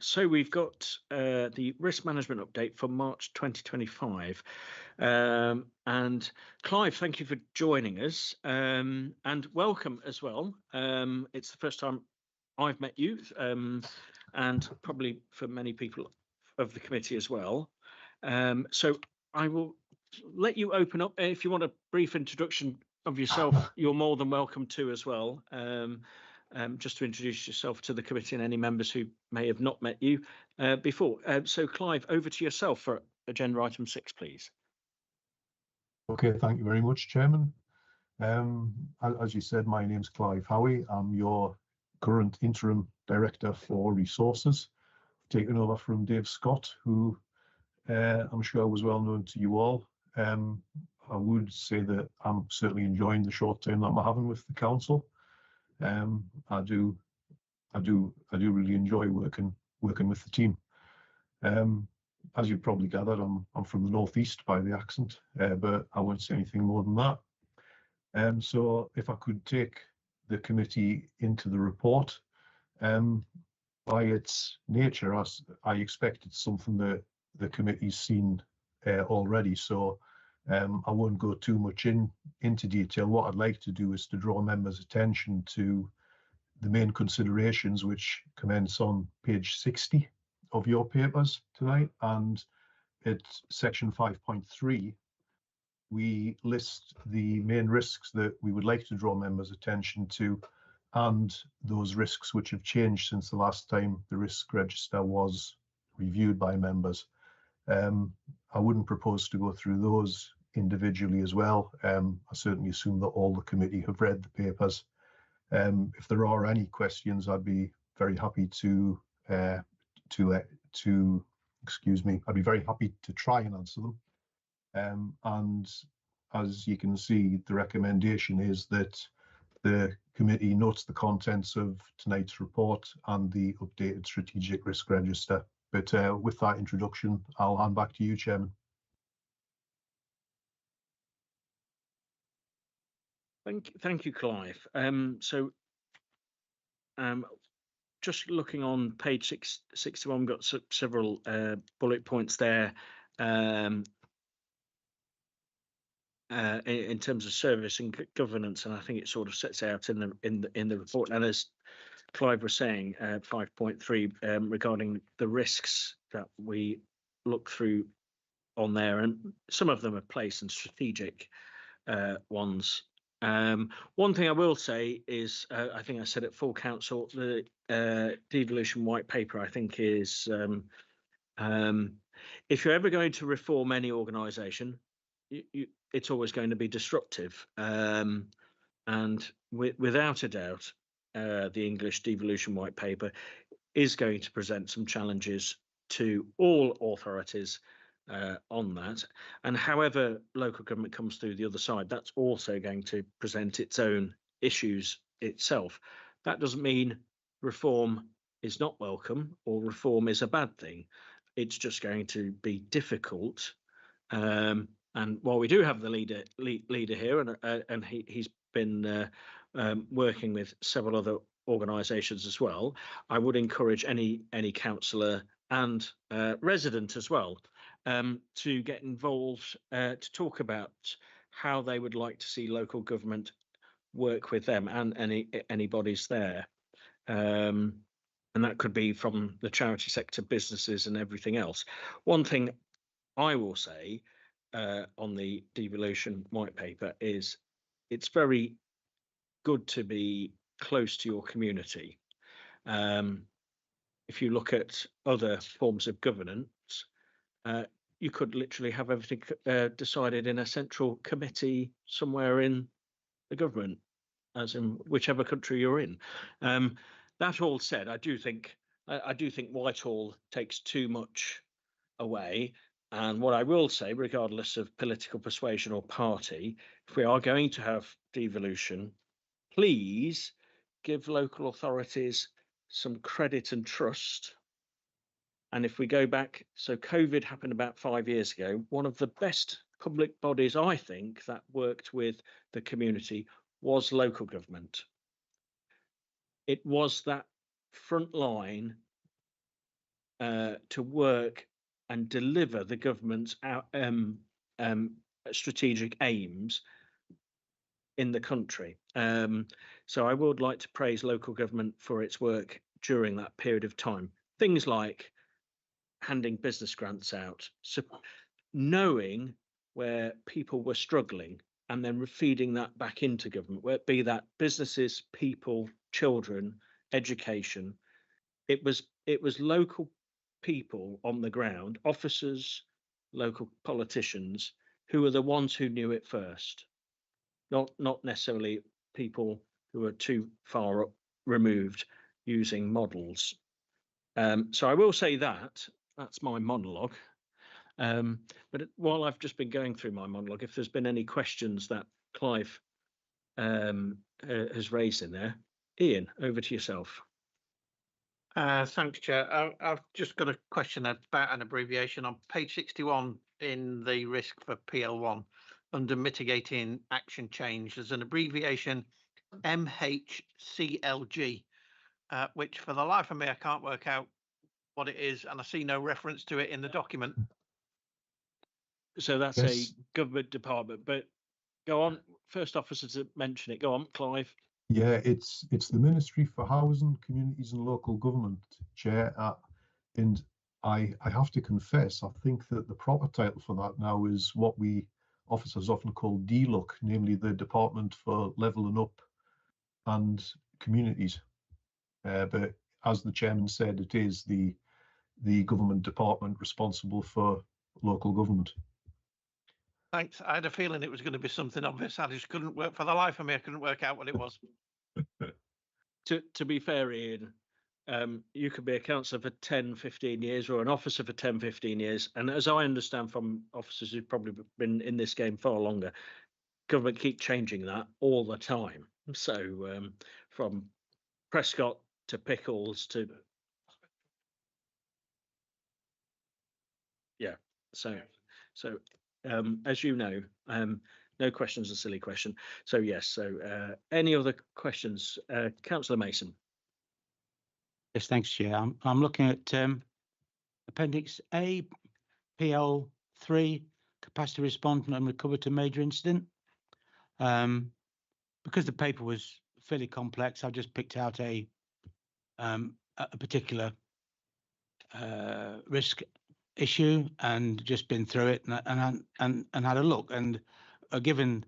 so we've got the risk management update for March 2025. And Clive, thank you for joining us, and welcome as well. It's the first time I've met you, and probably for many people of the committee as well. So I will let you open up. If you want a brief introduction of yourself, you're more than welcome to as well. Just to introduce yourself to the committee and any members who may have not met you before. So Clive, over to yourself for agenda item 6, please. Okay, thank you very much, Chairman. As you said, my name's Clive Howie. I'm your current interim director for resources, taken over from Dave Scott, who I'm sure was well known to you all. I would say that I'm certainly enjoying the short term that I'm having with the council. I do really enjoy working with the team. As you've probably gathered, I'm from the northeast by the accent, but I won't say anything more than that. So if I could take the committee into the report, by its nature, I expect it's something that the committee's seen already. So I won't go too much into detail. What I'd like to do is to draw members' attention to the main considerations which commence on page 60 of your papers tonight, and at section 5.3 we list the main risks that we would like to draw members' attention to, and those risks which have changed since the last time the risk register was reviewed by members. I wouldn't propose to go through those individually as well. I certainly assume that all the committee have read the papers. If there are any questions, I'd be very happy to excuse me, I'd be very happy to try and answer them. And as you can see, the recommendation is that the committee notes the contents of tonight's report and the updated strategic risk register. But with that introduction, I'll hand back to you, Chairman. Thank you, Clive. Just looking on page 61, we've got several bullet points there in terms of service and governance, and I think it sort of sets out in the report. And as Clive was saying, 5.3 regarding the risks that we look through on there, and some of them are place and strategic ones. One thing I will say is, I think I said at full council, the devolution white paper, I think, is if you're ever going to reform any organisation, it's always going to be disruptive. And without a doubt, the English devolution white paper is going to present some challenges to all authorities on that, and however local government comes through the other side, that's also going to present its own issues itself. That doesn't mean reform is not welcome or reform is a bad thing. It's just going to be difficult. And while we do have the leader here, and he's been working with several other organisations as well, I would encourage any councillor and resident as well to get involved, to talk about how they would like to see local government work with them and any bodies there. And that could be from the charity sector, businesses and everything else. One thing I will say on the devolution white paper is it's very good to be close to your community. If you look at other forms of governance, you could literally have everything decided in a central committee somewhere in the government, as in whichever country you're in. That all said, I do think Whitehall takes too much away. And what I will say, regardless of political persuasion or party, if we are going to have devolution, please give local authorities some credit and trust. And if we go back, so COVID happened about 5 years ago, one of the best public bodies, I think, that worked with the community was local government. It was that front line to work and deliver the government's strategic aims in the country. So I would like to praise local government for its work during that period of time. Things like handing business grants out, so knowing where people were struggling and then feeding that back into government, where it be that businesses, people, children, education. It was local people on the ground, officers, local politicians, who were the ones who knew it first, not necessarily people who are too far removed using models. So I will say that's my monologue. But while I've just been going through my monologue, if there's been any questions that Clive has raised in there, Ian, over to yourself. Thanks, Chair. I've just got a question about an abbreviation on page 61 in the risk for PL1 under mitigating action change. There's an abbreviation MHCLG, which for the life of me, I can't work out what it is, and I see no reference to it in the document. So that's Yes. a government department. But go on, first officer to mention it. Go on, Clive. Yeah, it's the Ministry for Housing, Communities and Local Government, Chair. And I have to confess, I think that the proper title for that now is what we officers often call DLUC, namely the Department for Levelling Up and Communities. But as the chairman said, it is the government department responsible for local government. Thanks. I had a feeling it was going to be something obvious. I just couldn't work for the life of me. I couldn't work out what it was. To be fair, Ian, you could be a councillor for 10, 15 years or an officer for 10, 15 years. And as I understand from officers who've probably been in this game far longer, government keep changing that all the time. So from Prescott to Pickles to... Yeah, so as you know, no question's a silly question. So yes, so any other questions? Councillor Mason. Yes, thanks, Chair. I'm looking at Appendix A, PL3, capacity response and recover to major incident. Because the paper was fairly complex, I've just picked out a particular risk issue and just been through it and had a look. And given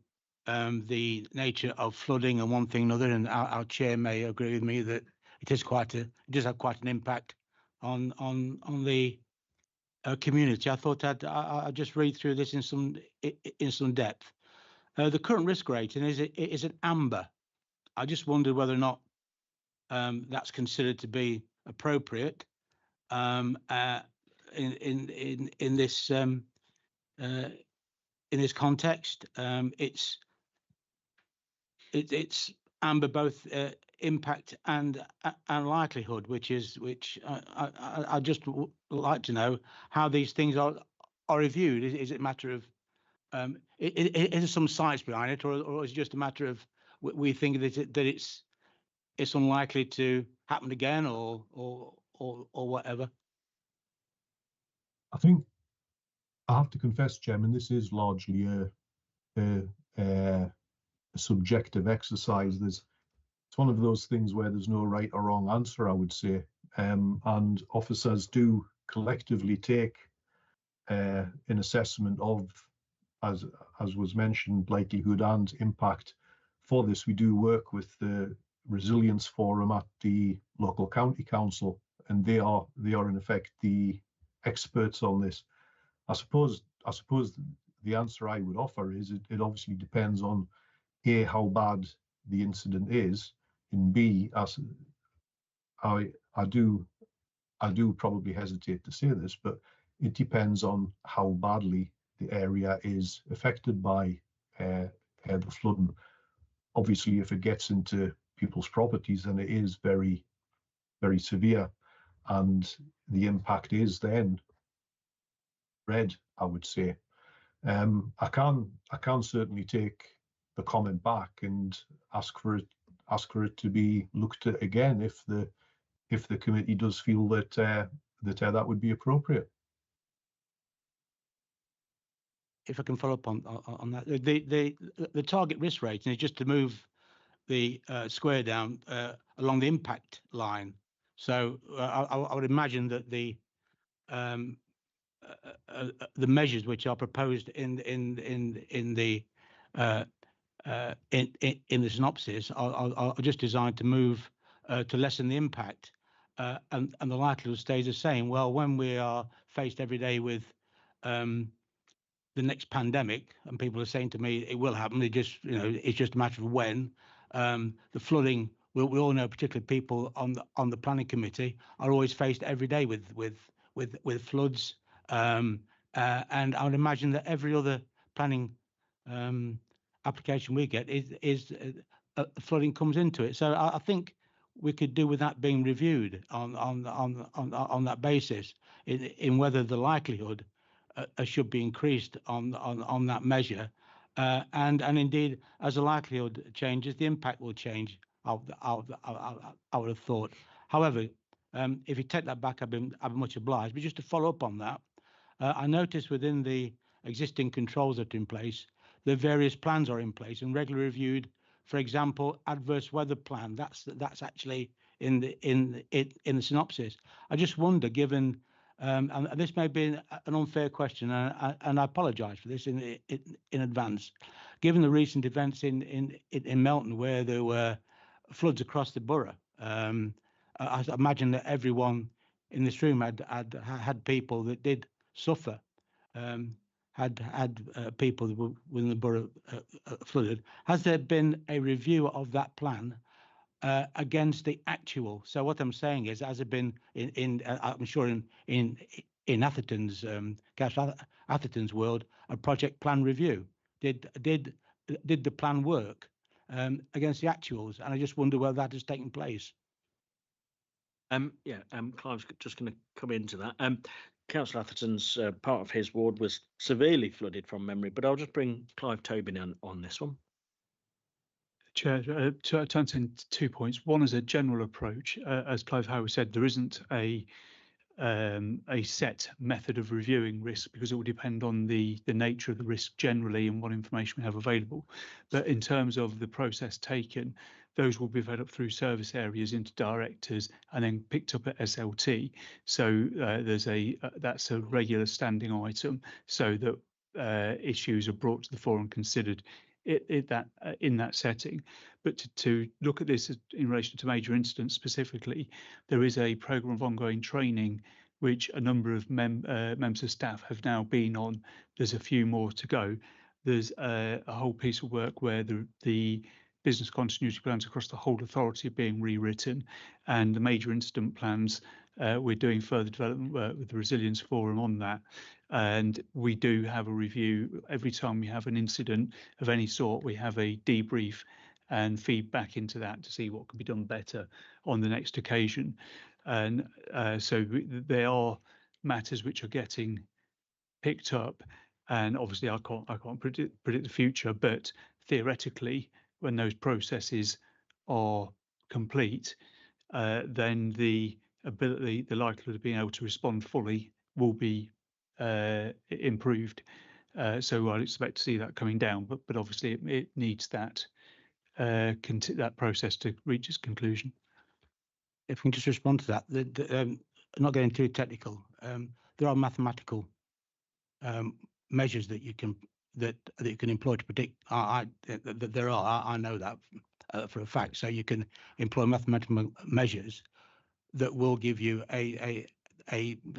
the nature of flooding and one thing and another, and our chair may agree with me that it does have quite an impact on the community. I thought I'd just read through this in some depth. The current risk rating is an amber. I just wondered whether or not that's considered to be appropriate in this context. It's amber both impact and likelihood, which I just like to know how these things are reviewed. Is it a matter of is there some science behind it, or is it just a matter of we think that it's unlikely to happen again, or whatever? I think I have to confess, Chairman, this is largely a subjective exercise. It's one of those things where there's no right or wrong answer, I would say, and officers do collectively take an assessment of, as was mentioned, likelihood and impact. For this, we do work with the Resilience Forum at the local county council, and they are in effect the experts on this. I suppose the answer I would offer is it obviously depends on A, how bad the incident is, and B, as I do probably hesitate to say this, but it depends on how badly the area is affected by the flooding. Obviously, if it gets into people's properties, then it is very, very severe, and the impact is then red, I would say. I can certainly take the comment back and ask for it to be looked at again if the committee does feel that that would be appropriate. If I can follow up on that, the target risk rating is just to move the square down along the impact line. So I would imagine that the measures which are proposed in the synopsis are just designed to move to lessen the impact, and the likelihood stays the same. Well, when we are faced every day with the next pandemic, and people are saying to me it will happen, it's just a matter of when. The flooding, we all know, particularly people on the planning committee, are always faced every day with floods, and I would imagine that every other planning application we get is flooding comes into it. So I think we could do with that being reviewed on that basis, in whether the likelihood should be increased on that measure, and indeed, as the likelihood changes, the impact will change. I would have thought. However, if you take that back, I'd be much obliged. But just to follow up on that, I noticed within the existing controls that are in place, the various plans are in place and regularly reviewed. For example, adverse weather plan. That's actually in the synopsis. I just wonder, given and this may be an unfair question, and I apologise for this in advance. Given the recent events in Melton, where there were floods across the borough, I imagine that everyone in this room had people that did suffer, had people that were within the borough flooded. Has there been a review of that plan against the actual? So what I'm saying is, has it been I'm sure in Atherton's Atherton's world, a project plan review? Did the plan work against the actuals? And I just wonder whether that has taken place. Clive's just going to come into that. Councillor Atherton's part of his ward was severely flooded from memory, but I'll just bring Clive Tobin on this one. Chair, to answer 2 points. One is a general approach. As Clive Howard said, there isn't a set method of reviewing risk, because it will depend on the nature of the risk generally and what information we have available. But in terms of the process taken, those will be developed through service areas into directors and then picked up at SLT. So that's a regular standing item, so that issues are brought to the fore and considered in that setting. But to look at this in relation to major incidents specifically, there is a programme of ongoing training which a number of members of staff have now been on. There's a few more to go. There's a whole piece of work where the business continuity plans across the whole authority are being rewritten, and the major incident plans, we're doing further development work with the Resilience Forum on that. And we do have a review every time we have an incident of any sort. We have a debrief and feed back into that to see what can be done better on the next occasion. And so there are matters which are getting picked up, and obviously I can't predict the future, but theoretically, when those processes are complete, then the likelihood of being able to respond fully will be improved. So I'd expect to see that coming down, but obviously it needs that process to reach its conclusion. If we can just respond to that, not getting too technical, there are mathematical measures that you can employ to predict. There are. I know that for a fact. So you can employ mathematical measures that will give you a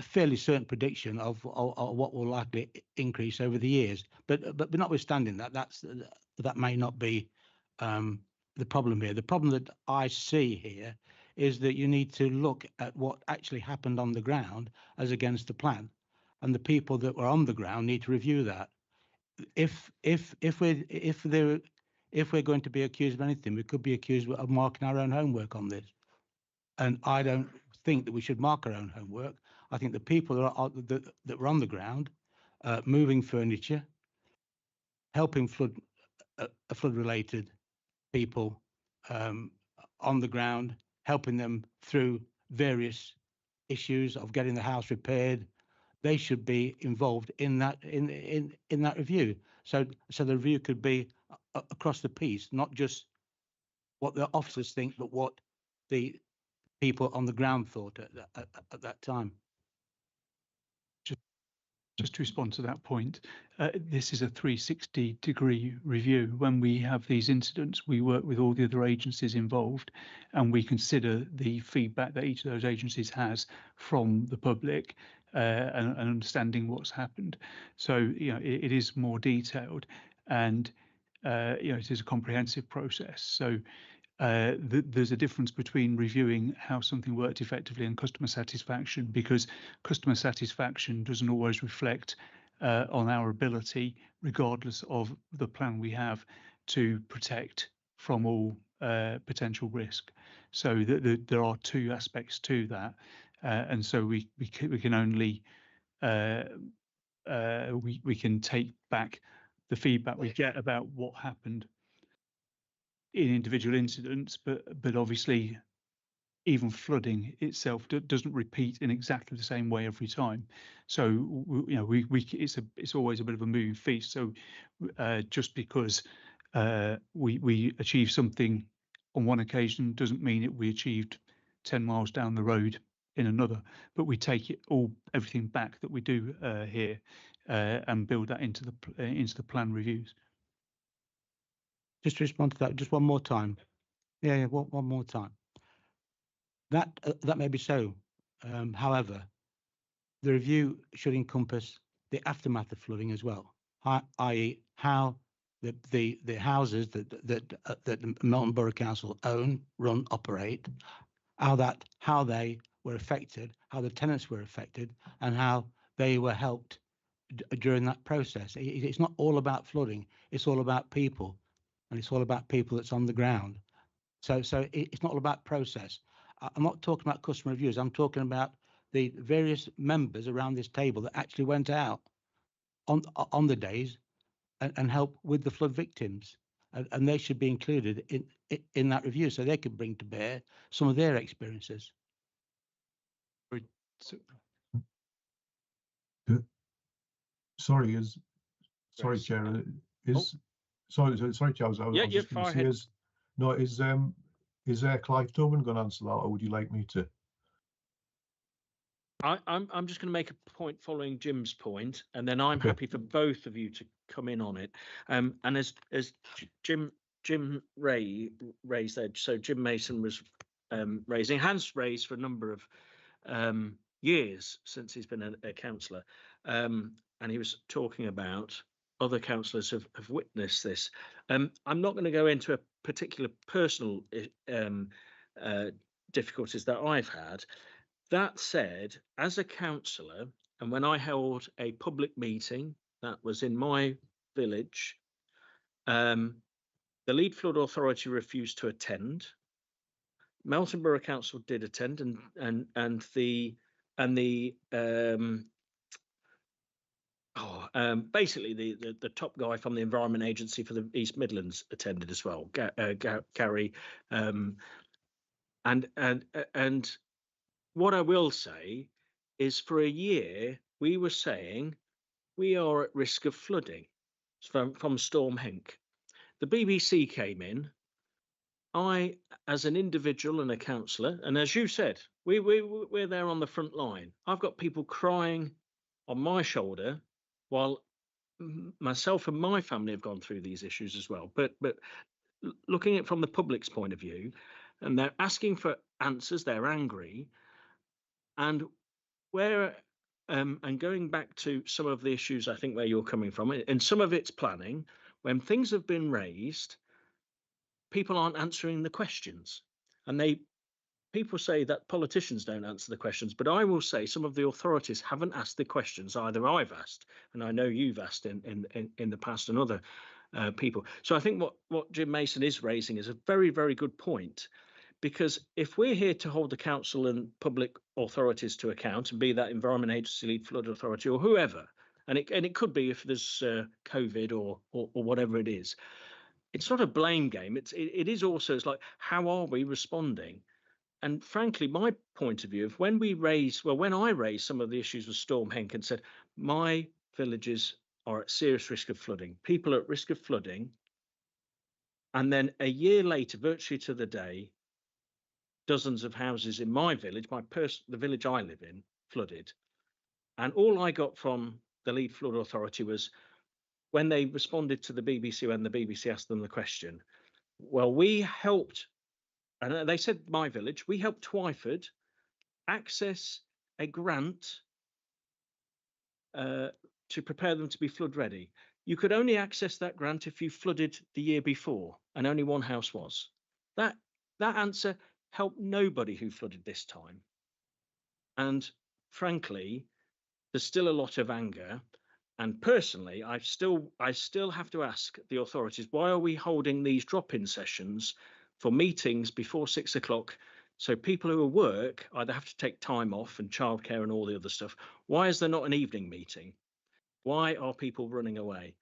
fairly certain prediction of what will likely increase over the years. But notwithstanding that, that may not be the problem here. The problem that I see here is that you need to look at what actually happened on the ground as against the plan, and the people that were on the ground need to review that. If we're going to be accused of anything, we could be accused of marking our own homework on this. And I don't think that we should mark our own homework. I think the people that were on the ground, moving furniture, helping flood-related people on the ground, helping them through various issues of getting the house repaired, they should be involved in that review. So the review could be across the piece, not just what the officers think, but what the people on the ground thought at that time. Just to respond to that point, this is a 360-degree review. When we have these incidents, we work with all the other agencies involved, and we consider the feedback that each of those agencies has from the public and understanding what's happened. So, it is more detailed, and it is a comprehensive process. So there's a difference between reviewing how something worked effectively and customer satisfaction, because customer satisfaction doesn't always reflect on our ability, regardless of the plan we have, to protect from all potential risk. So there are two aspects to that, and so we can only we can take back the feedback we get about what happened in individual incidents, but obviously even flooding itself doesn't repeat in exactly the same way every time. So it's always a bit of a moving feast. So just because we achieve something on one occasion doesn't mean that we achieved 10 miles down the road in another, but we take everything back that we do here and build that into the plan reviews. Just to respond to that, just one more time. Yeah, one more time. That may be so. However, the review should encompass the aftermath of flooding as well, i.e., how the houses that Melton Borough Council own, run, operate, how they were affected, how the tenants were affected, and how they were helped during that process. It's not all about flooding. It's all about people, and it's all about people that's on the ground. So it's not all about process. I'm not talking about customer reviews. I'm talking about the various members around this table that actually went out on the days and help with the flood victims, and they should be included in that review so they could bring to bear some of their experiences. Sorry, Chair. Sorry, Chair. I was just going to say, is Clive Tobin going to answer that, or would you like me to? I'm just going to make a point following Jim's point, and then I'm happy for both of you to come in on it. And as Jim raised there, so Jim Mason was has raised for a number of years since he's been a councillor, and he was talking about other councillors have witnessed this. I'm not going to go into a particular personal difficulties that I've had. That said, as a councillor, and when I held a public meeting that was in my village, the Lead Flood Authority refused to attend. Melton Borough Council did attend, and basically the top guy from the Environment Agency for the East Midlands attended as well, Gary, and what I will say is, for a year we were saying we are at risk of flooding from Storm Henk. The BBC came in. I, as an individual and a councillor, and as you said, we're there on the front line. I've got people crying on my shoulder while myself and my family have gone through these issues as well. But looking at it from the public's point of view, and they're asking for answers, they're angry, and and going back to some of the issues, I think where you're coming from, and some of it's planning. When things have been raised, people aren't answering the questions, and people say that politicians don't answer the questions, but I will say some of the authorities haven't asked the questions either. I've asked, and I know you've asked in the past, and other people. So I think what Jim Mason is raising is a very, very good point, because if we're here to hold the council and public authorities to account, and be that Environment Agency, Lead Flood Authority, or whoever, and it could be if there's COVID or whatever it is, it's not a blame game. It is also, it's like, how are we responding? And frankly, my point of view of when I raised some of the issues with Storm Henk and said my villages are at serious risk of flooding, people are at risk of flooding, and then a year later, virtually to the day, dozens of houses in my village, the village I live in, flooded, and all I got from the Lead Flood Authority was, when they responded to the BBC, when the BBC asked them the question, well, we helped. And they said, my village, we helped Twyford access a grant to prepare them to be flood ready. You could only access that grant if you flooded the year before, and only one house was. That answer helped nobody who flooded this time. And frankly, there's still a lot of anger. And personally, I still have to ask the authorities, why are we holding these drop-in sessions for meetings before 6 o'clock? So people who work either have to take time off and childcare and all the other stuff. Why is there not an evening meeting? Why are people running away?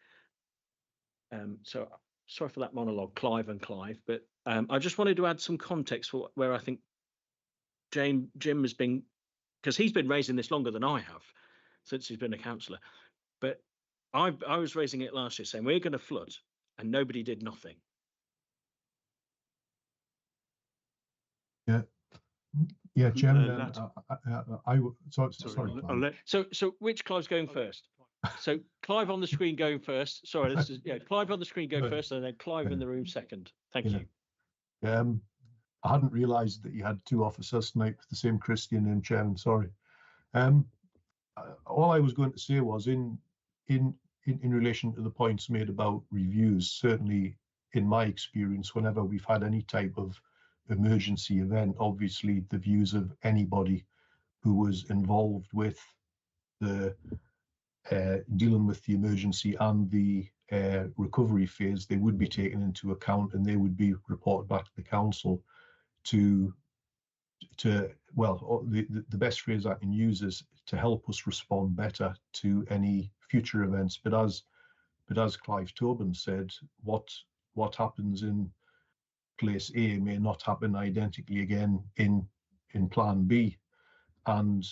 So sorry for that monologue, Clive, but I just wanted to add some context for where I think Jim has been, because he's been raising this longer than I have since he's been a councillor. But I was raising it last year saying we're going to flood, and nobody did nothing. Yeah, Chairman. Sorry, Clive. I'll let So which Clive's going first? So Clive on the screen going first. Sorry, this is Clive on the screen go first, and then Clive in the room second. Thank you. I hadn't realised that you had two officers tonight with the same Christian name, Chairman. Sorry. All I was going to say was in relation to the points made about reviews. Certainly, in my experience, whenever we've had any type of emergency event, obviously the views of anybody who was involved with the dealing with the emergency and the recovery phase, they would be taken into account, and they would be reported back to the council to well, the best phrase I can use is to help us respond better to any future events. But as Clive Tobin said, what happens in place A may not happen identically again in plan B, and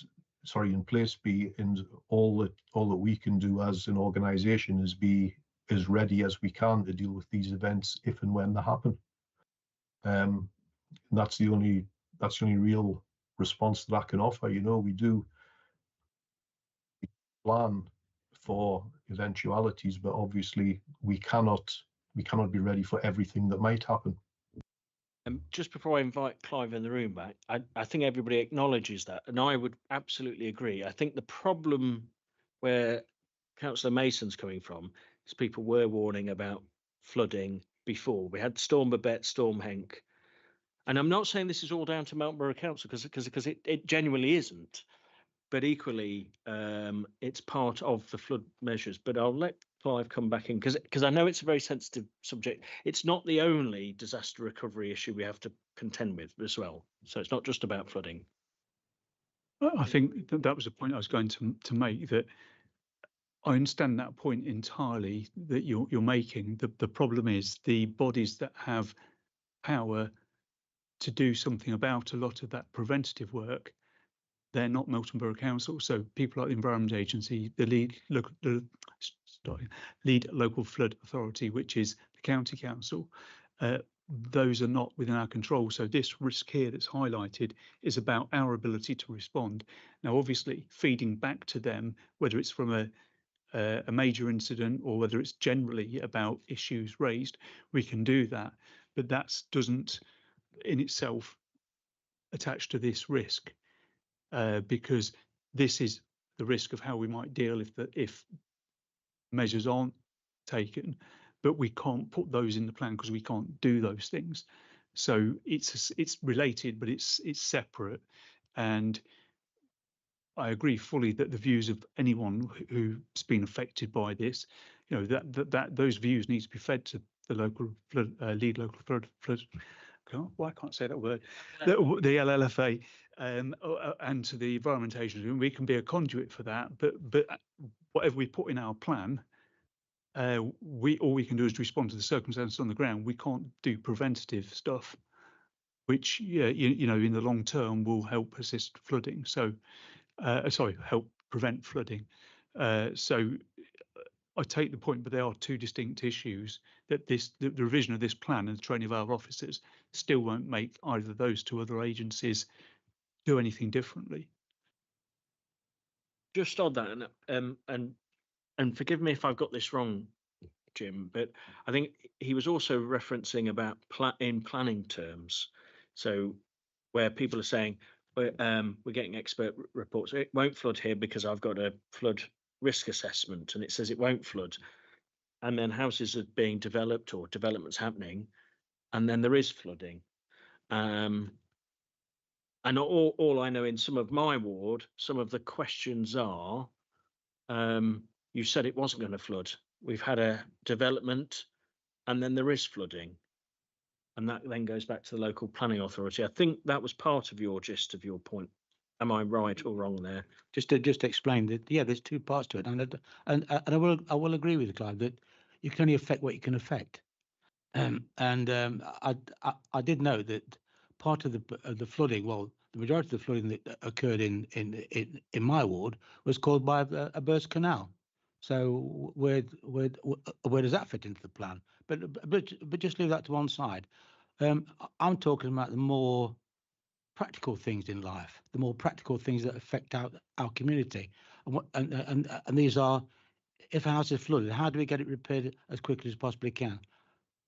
in place B. And all that we can do as an organisation is be as ready as we can to deal with these events if and when they happen. And that's the only real response that I can offer. We do plan for eventualities, but obviously we cannot be ready for everything that might happen. Just before I invite Clive in the room back, I think everybody acknowledges that, and I would absolutely agree. I think the problem where Councillor Mason's coming from is people were warning about flooding before. We had Storm Babette, Storm Henk, and I'm not saying this is all down to Melton Borough Council because it genuinely isn't. But equally, it's part of the flood measures. But I'll let Clive come back in because I know it's a very sensitive subject. It's not the only disaster recovery issue we have to contend with as well. So it's not just about flooding. I think that was a point I was going to make, that I understand that point entirely that you're making. The problem is the bodies that have power to do something about a lot of that preventative work, they're not Melton Borough Council. So people like the Environment Agency, the lead local flood authority, which is the county council, those are not within our control. So this risk here that's highlighted is about our ability to respond. Now, obviously, feeding back to them, whether it's from a major incident or whether it's generally about issues raised, we can do that. But that doesn't in itself attach to this risk. Because this is the risk of how we might deal if measures aren't taken, but we can't put those in the plan because we can't do those things. So it's related, but it's separate. And I agree fully that the views of anyone who's been affected by this, that those views need to be fed to the local flood, lead local flood. Why can't I say that word? The LLFA and to the Environment Agency. We can be a conduit for that, but whatever we put in our plan, all we can do is respond to the circumstances on the ground. We can't do preventative stuff, which in the long term will help assist flooding. So, help prevent flooding. So I take the point, but there are two distinct issues that the revision of this plan and the training of our officers still won't make either of those two other agencies do anything differently. Just on that, and forgive me if I've got this wrong, Jim, but I think he was also referencing about in planning terms. So where people are saying we're getting expert reports, it won't flood here because I've got a flood risk assessment and it says it won't flood, and then houses are being developed or developments happening, and then there is flooding. And all I know in some of my ward, some of the questions are, you said it wasn't going to flood. We've had a development and then there is flooding. And that then goes back to the local planning authority. I think that was part of your gist of your point. Am I right or wrong there? Just to explain that, yeah, there's two parts to it, and I will agree with you, Clive, that you can only affect what you can affect. I did know that part of the flooding, well, the majority of the flooding that occurred in my ward was caused by a burst canal. So where does that fit into the plan? But just leave that to one side. I'm talking about the more practical things in life, the more practical things that affect our community, and these are, if a house is flooded, how do we get it repaired as quickly as possibly can?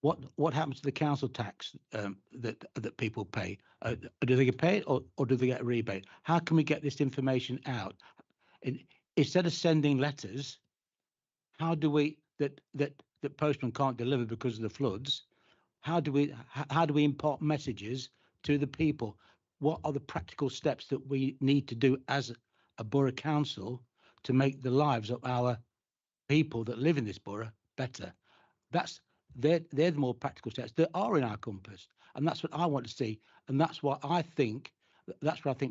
What happens to the council tax that people pay? Do they get paid or do they get a rebate? How can we get this information out? Instead of sending letters, how do we that postman can't deliver because of the floods? How do we impart messages to the people? What are the practical steps that we need to do as a borough council to make the lives of our people that live in this borough better? They're the more practical steps that are in our compass, and that's what I want to see, and that's where I think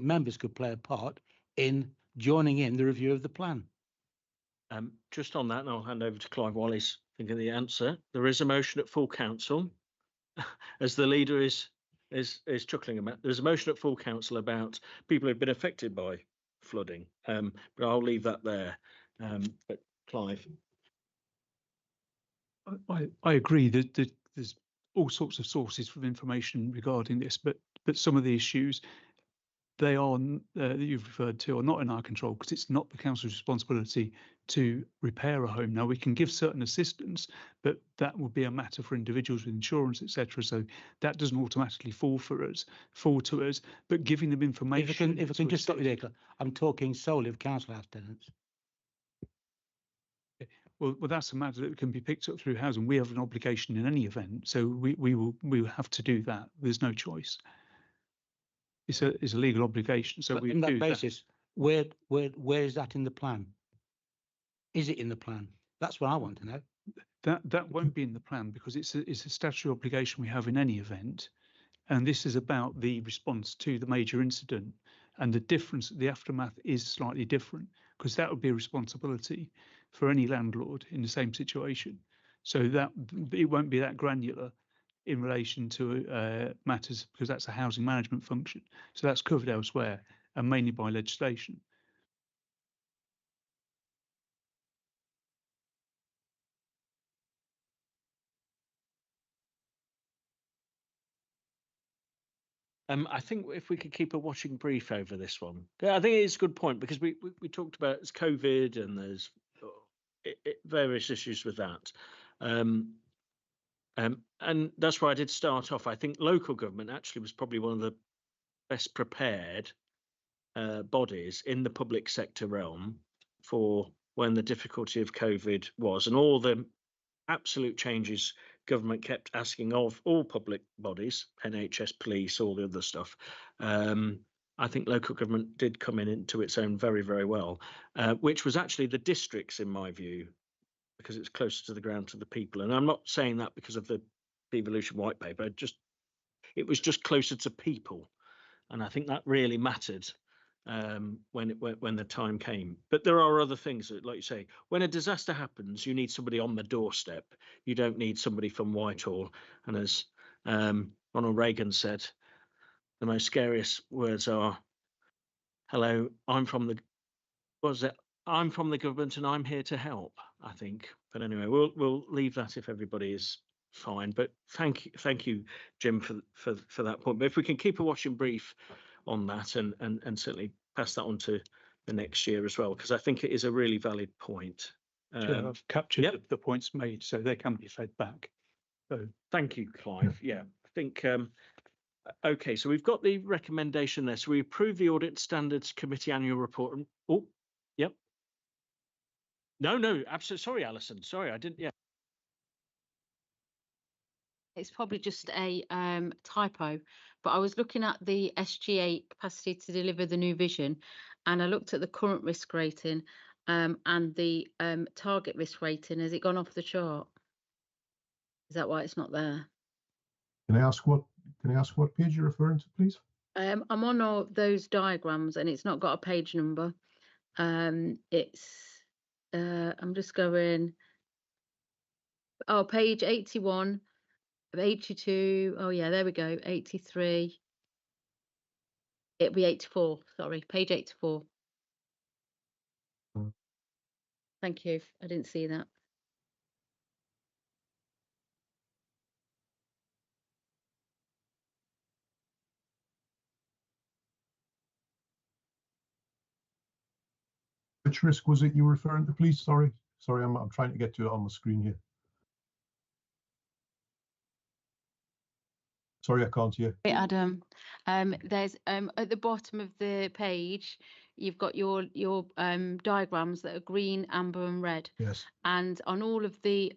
members could play a part in joining in the review of the plan. Just on that, and I'll hand over to Clive while he's thinking of the answer. There is a motion at full council, as the leader is chuckling about. There's a motion at full council about people who've been affected by flooding, but I'll leave that there. But Clive. I agree that there's all sorts of sources of information regarding this, but some of the issues that you've referred to are not in our control, because it's not the council's responsibility to repair a home. Now, we can give certain assistance, but that would be a matter for individuals with insurance, etc. So that doesn't automatically fall to us. But giving them information. If I can just stop you there, I'm talking solely of council house tenants. Well, that's a matter that can be picked up through housing. We have an obligation in any event, so we will have to do that. There's no choice. It's a legal obligation. So we on that do basis, where is that in the plan? Is it in the plan? That's what I want to know. That won't be in the plan, because it's a statutory obligation we have in any event, and this is about the response to the major incident, and the aftermath is slightly different, because that would be a responsibility for any landlord in the same situation. So that it won't be that granular in relation to matters, because that's a housing management function. So that's covered elsewhere, and mainly by legislation. I think if we could keep a watching brief over this one, I think it's a good point, because we talked about it's COVID and there's various issues with that. And that's why I did start off. I think local government actually was probably one of the best prepared bodies in the public sector realm for when the difficulty of COVID was, and all the absolute changes government kept asking of all public bodies, NHS, police, all the other stuff. I think local government did come into its own very, very well, which was actually the districts, in my view, because it's closer to the ground, to the people. And I'm not saying that because of the devolution white paper, it was just closer to people. And I think that really mattered when the time came. But there are other things that, like you say, when a disaster happens, you need somebody on the doorstep. You don't need somebody from Whitehall. And as Ronald Reagan said, the most scariest words are, "Hello, I'm from the government and I'm here to help," I think. But anyway, we'll leave that if everybody is fine. But thank you, Jim, for that point. But if we can keep a watching brief on that, and certainly pass that on to the next year as well, because I think it is a really valid point. I've captured the points made, so they can be fed back. So thank you, Clive. Yeah, I think okay, so we've got the recommendation there. So we approve the Audit Standards Committee annual report. Oh, yep. No, absolutely. Sorry, Alison. Sorry, I didn't. Yeah. It's probably just a typo, but I was looking at the SGA capacity to deliver the new vision, and I looked at the current risk rating and the target risk rating. Has it gone off the chart? Is that why it's not there? Can I ask what page you're referring to, please? I'm on all those diagrams, and it's not got a page number. It's I'm just going. Oh, page 81. 82. Oh yeah, there we go. 83. It'll be 84, sorry, page 84. Thank you. I didn't see that. Which risk was it you were referring to, please? Sorry, I'm trying to get to it on the screen here. Sorry, I can't hear. Hey, Adam, there's at the bottom of the page, you've got your diagrams that are green, amber, and red. Yes. And on all of the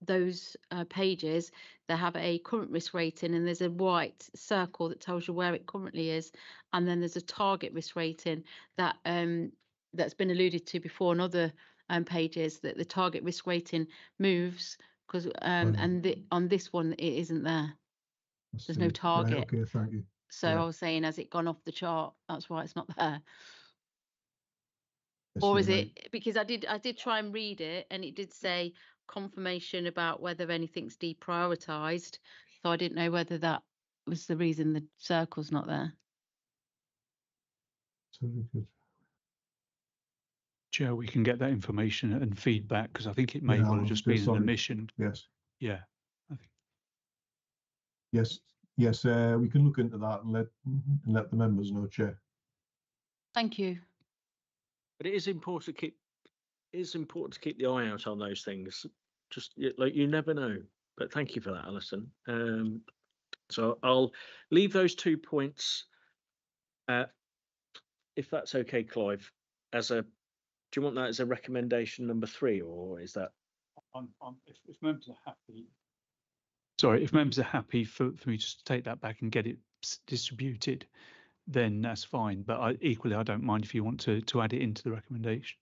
those pages, they have a current risk rating, and there's a white circle that tells you where it currently is, and then there's a target risk rating that that's been alluded to before on other pages, that the target risk rating moves because and on this one it isn't there. There's no target. Right, okay, thank you. So Yeah. I was saying, has it gone off the chart? That's why it's not there. Yes, Or is you're it right. because I did try and read it, and it did say confirmation about whether anything's deprioritized. So I didn't know whether that was the reason the circle's not there. Very good. Chair, we can get that information and feedback because I think it may Yeah, well I'm have just still been an sorry. omission. Yes. Yeah. I think. Yes, we can look into that and let the members know, Chair. Thank you. But it is important to keep the eye out on those things. Just like you never know. But thank you for that, Alison. So I'll leave those 2 points, if that's okay, Clive. Do you want that as a recommendation number 3, or is that? If members are happy. Sorry, if members are happy for me to take that back and get it distributed, then that's fine. But I don't mind if you want to add it into the recommendation.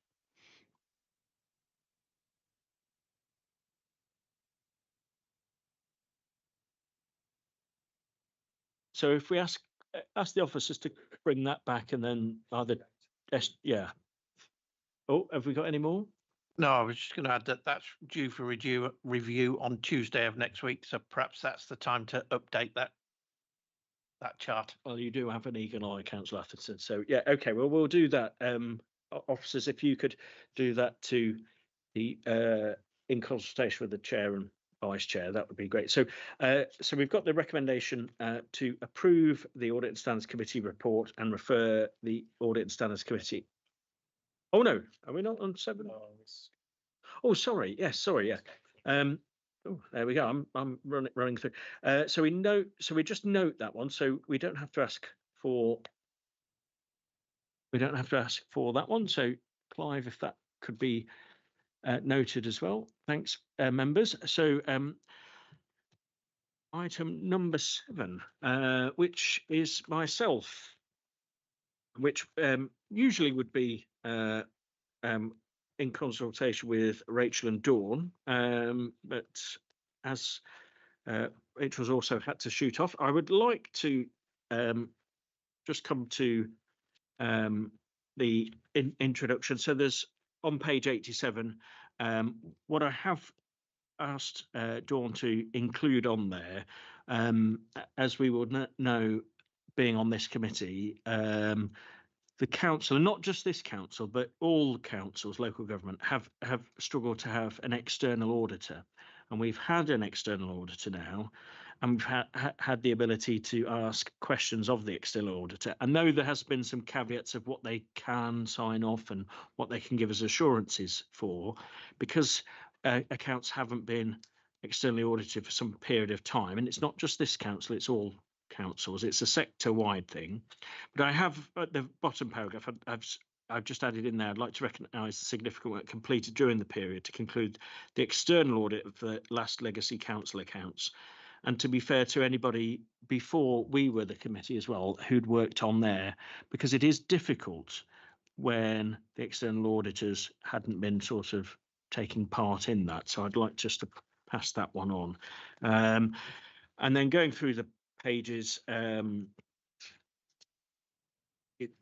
So if we ask the officers to bring that back, and then either, yeah. Oh, have we got any more? No, I was just going to add that that's due for review on Tuesday of next week. So perhaps that's the time to update that chart. Well, you do have an eagle eye, Councillor Atherton. So yeah, okay. Well, we'll do that. Officers, if you could do that to the in consultation with the chair and vice chair, that would be great. So we've got the recommendation to approve the Audit and Standards Committee report and refer the Audit and Standards Committee. Oh no, are we not on 7? Oh, sorry. Yes, sorry. Yeah. Oh, there we go. I'm running through. So we just note that one. So we don't have to ask for that one. So Clive, if that could be noted as well. Thanks, members. So item number 7, which is myself, which usually would be in consultation with Rachel and Dawn, but as Rachel's also had to shoot off, I would like to just come to the introduction. So there's on page 87, what I have asked Dawn to include on there, as we would know, being on this committee, the council, and not just this council, but all councils, local government, have struggled to have an external auditor, and we've had an external auditor now, and we've had the ability to ask questions of the external auditor. And though there has been some caveats of what they can sign off and what they can give us assurances for, because accounts haven't been externally audited for some period of time, and it's not just this council, it's all councils, it's a sector-wide thing. But I have at the bottom paragraph, I've just added in there, I'd like to recognise the significant work completed during the period to conclude the external audit of the last legacy council accounts. And to be fair to anybody before we were the committee as well, who'd worked on there, because it is difficult when the external auditors hadn't been sort of taking part in that. So I'd like just to pass that one on. And then going through the pages, I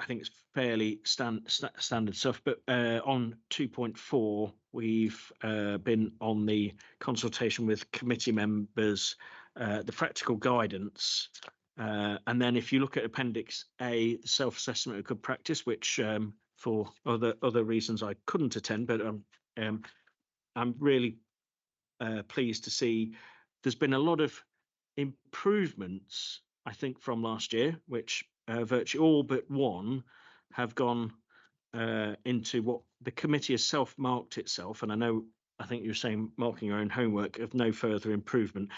think it's fairly standard stuff, but on 2.4, we've been on the consultation with committee members, the practical guidance, And then if you look at Appendix A, the self-assessment of good practice, which for other reasons I couldn't attend, but I'm really pleased to see there's been a lot of improvements, I think, from last year, which virtually all but one have gone into what the committee has self-marked itself. And I think you're saying marking your own homework of no further improvement.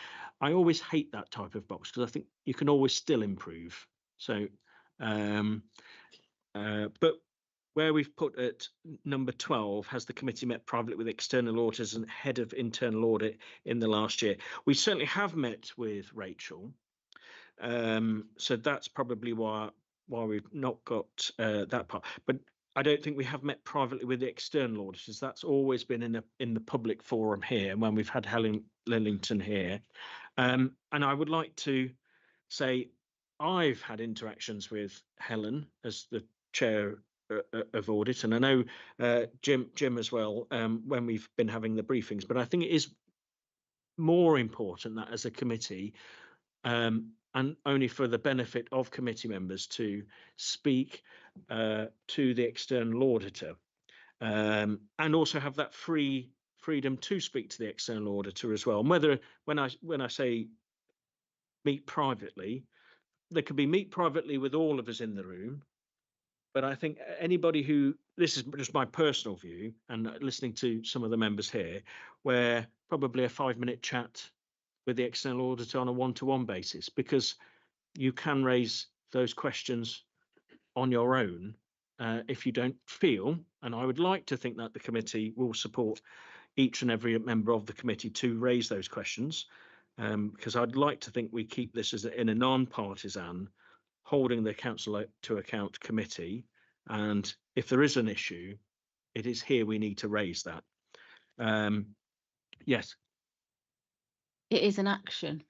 I always hate that type of box because I think you can always still improve. So, but where we've put at number 12, has the committee met privately with external auditors and head of internal audit in the last year? We certainly have met with Rachel. So that's probably why we've not got that part. But I don't think we have met privately with the external auditors. That's always been in the public forum here when we've had Helen Lillington here. And I would like to say I've had interactions with Helen as the chair of audit, and I know Jim as well when we've been having the briefings. But I think it is more important that as a committee, and only for the benefit of committee members, to speak to the external auditor, and also have that freedom to speak to the external auditor as well. And whether when I say meet privately, there could be meet privately with all of us in the room. But I think anybody who, this is just my personal view, and listening to some of the members here, where probably a 5-minute chat with the external auditor on a one-to-one basis, because you can raise those questions on your own if you don't feel, and I would like to think that the committee will support each and every member of the committee to raise those questions, because I'd like to think we keep this as in a non-partisan, holding the council to account committee, and if there is an issue, it is here we need to raise that. Yes. It is an action.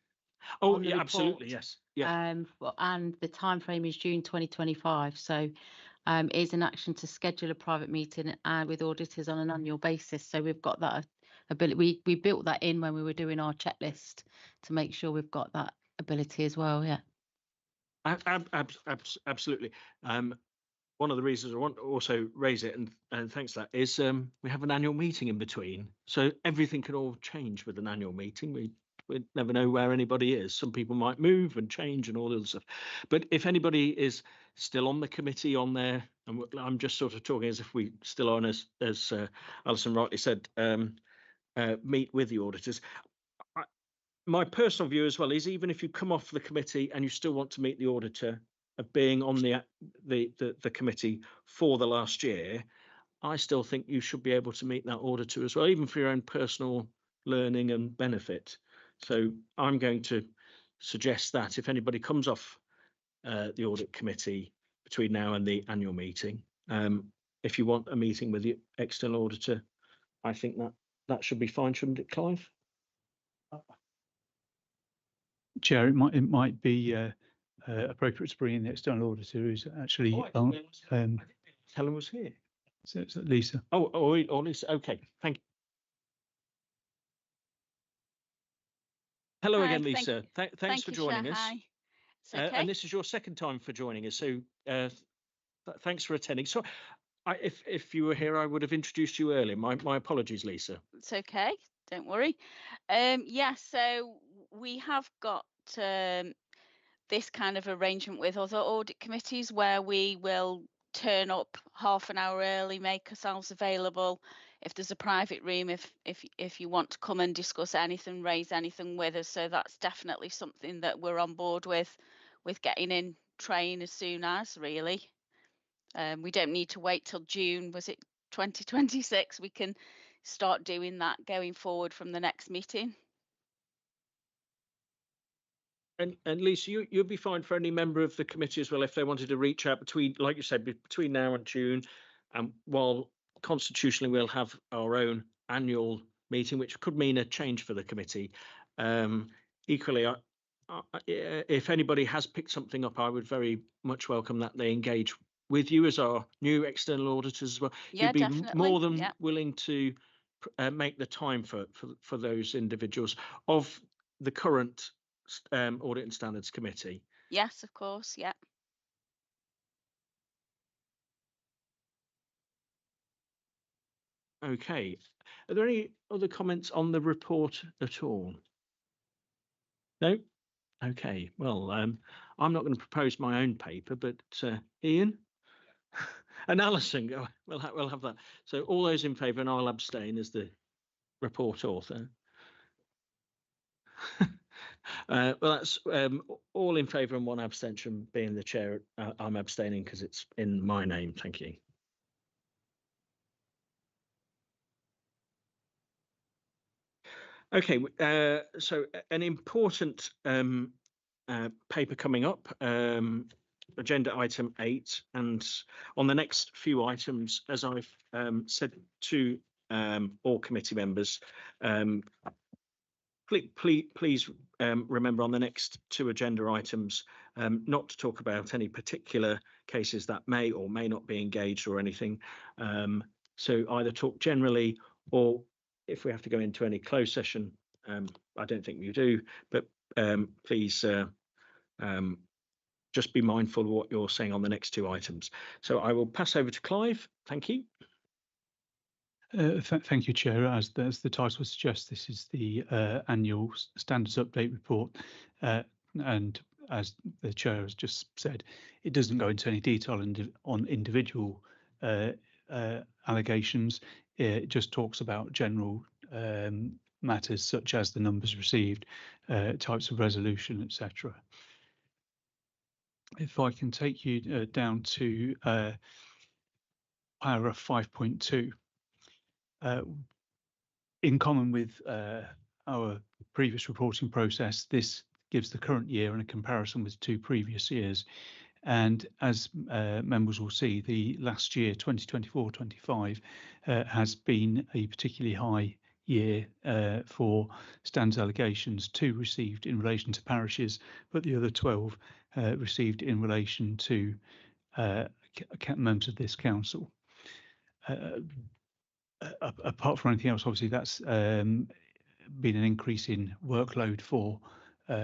Oh, yeah, absolutely, yes. Yeah. And the time frame is June 2025. So it is an action to schedule a private meeting with auditors on an annual basis. So we've got that ability. We built that in when we were doing our checklist to make sure we've got that ability as well. Yeah. Absolutely. One of the reasons I want to also raise it, and thanks for that, is we have an annual meeting in between. So everything can all change with an annual meeting. We never know where anybody is. Some people might move and change and all the other stuff. But if anybody is still on the committee on there, and I'm just sort of talking as if we still are, as Alison rightly said, meet with the auditors. My personal view as well is, even if you come off the committee and you still want to meet the auditor, of being on the committee for the last year, I still think you should be able to meet that auditor as well, even for your own personal learning and benefit. So I'm going to suggest that if anybody comes off the audit committee between now and the annual meeting, if you want a meeting with the external auditor, I think that should be fine, shouldn't it, Clive? Chair, it might be appropriate to bring in the external auditor who's actually Helen was here. So it's Lisa. Oh, Lisa. Okay, thank you. Hello again, Lisa. Thanks for joining us. Hi. It's okay. And this is your second time for joining us, so thanks for attending. So, if you were here, I would have introduced you earlier. My apologies, Lisa. It's okay. Don't worry. Yeah, so we have got this kind of arrangement with other audit committees where we will turn up half an hour early, make ourselves available. If there's a private room, if you want to come and discuss anything, raise anything with us. So that's definitely something that we're on board with getting in train as soon as, really. We don't need to wait till June, was it 2026? We can start doing that going forward from the next meeting. And Lisa, you'll be fine for any member of the committee as well if they wanted to reach out between, like you said, between now and June, and while constitutionally we'll have our own annual meeting, which could mean a change for the committee. Equally, if anybody has picked something up, I would very much welcome that they engage with you as our new external auditors as well. Yeah, you'd be definitely. more than willing to make the time for those individuals of the current Audit and Standards Committee. Yes, of course. Yeah. Okay. Are there any other comments on the report at all? No? Okay. Well, I'm not going to propose my own paper, but Ian and Alison, we'll have that. So all those in favour, and I'll abstain as the report author. Well, that's all in favour and one abstention. Being the chair, I'm abstaining because it's in my name. Thank you. Okay, so an important paper coming up, agenda item 8, and on the next few items, as I've said to all committee members, please remember on the next 2 agenda items not to talk about any particular cases that may or may not be engaged or anything. So either talk generally, or if we have to go into any closed session, I don't think we do, but please just be mindful of what you're saying on the next 2 items. So I will pass over to Clive. Thank you. Thank you, Chair. As the title suggests, this is the annual standards update report, and as the Chair has just said, it doesn't go into any detail on individual allegations. It just talks about general matters such as the numbers received, types of resolution, etc. If I can take you down to paragraph 5.2. In common with our previous reporting process, this gives the current year in a comparison with 2 previous years. And as members will see, the last year, 2024-25, has been a particularly high year for standards allegations, 2 received in relation to parishes, but the other 12 received in relation to members of this council. Apart from anything else, obviously that's been an increase in workload for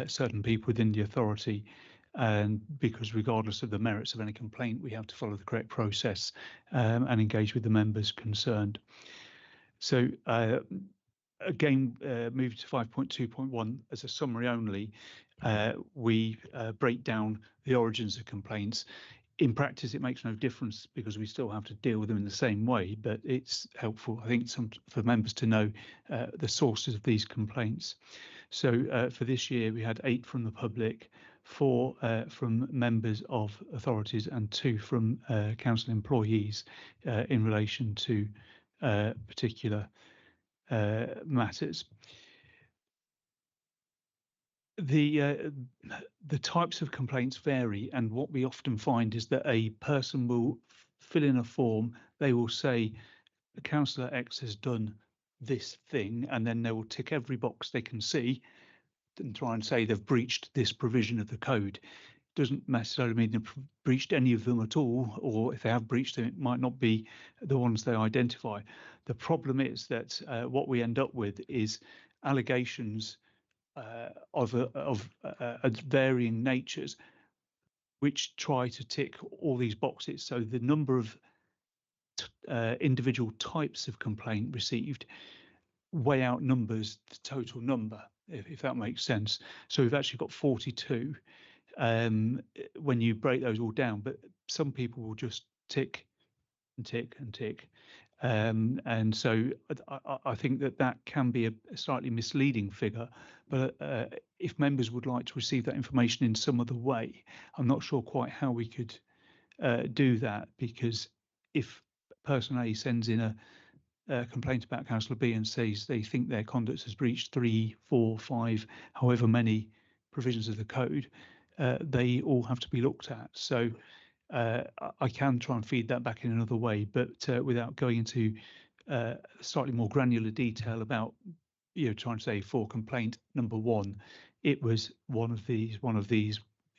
certain people within the authority, and because regardless of the merits of any complaint, we have to follow the correct process and engage with the members concerned. So again, moving to 5.2.1 as a summary only, we break down the origins of complaints. In practice, it makes no difference because we still have to deal with them in the same way, but it's helpful, I think, for members to know the sources of these complaints. So for this year, we had 8 from the public, 4 from members of authorities, and 2 from council employees in relation to particular matters. The types of complaints vary, and what we often find is that a person will fill in a form. They will say Councillor X has done this thing, and then they will tick every box they can see and try and say they've breached this provision of the code. Doesn't necessarily mean they've breached any of them at all, or if they have breached them, it might not be the ones they identify. The problem is that what we end up with is allegations of varying natures, which try to tick all these boxes. So the number of individual types of complaint received way outnumbers the total number, if that makes sense. So we've actually got 42 when you break those all down, but some people will just tick and tick and tick. And so I think that can be a slightly misleading figure, but if members would like to receive that information in some other way, I'm not sure quite how we could do that, because if person A sends in a complaint about Councillor B and says they think their conduct has breached 3, 4, 5, however many provisions of the code, they all have to be looked at. So I can try and feed that back in another way, but without going into slightly more granular detail about, trying to say for complaint number 1, it was one of these,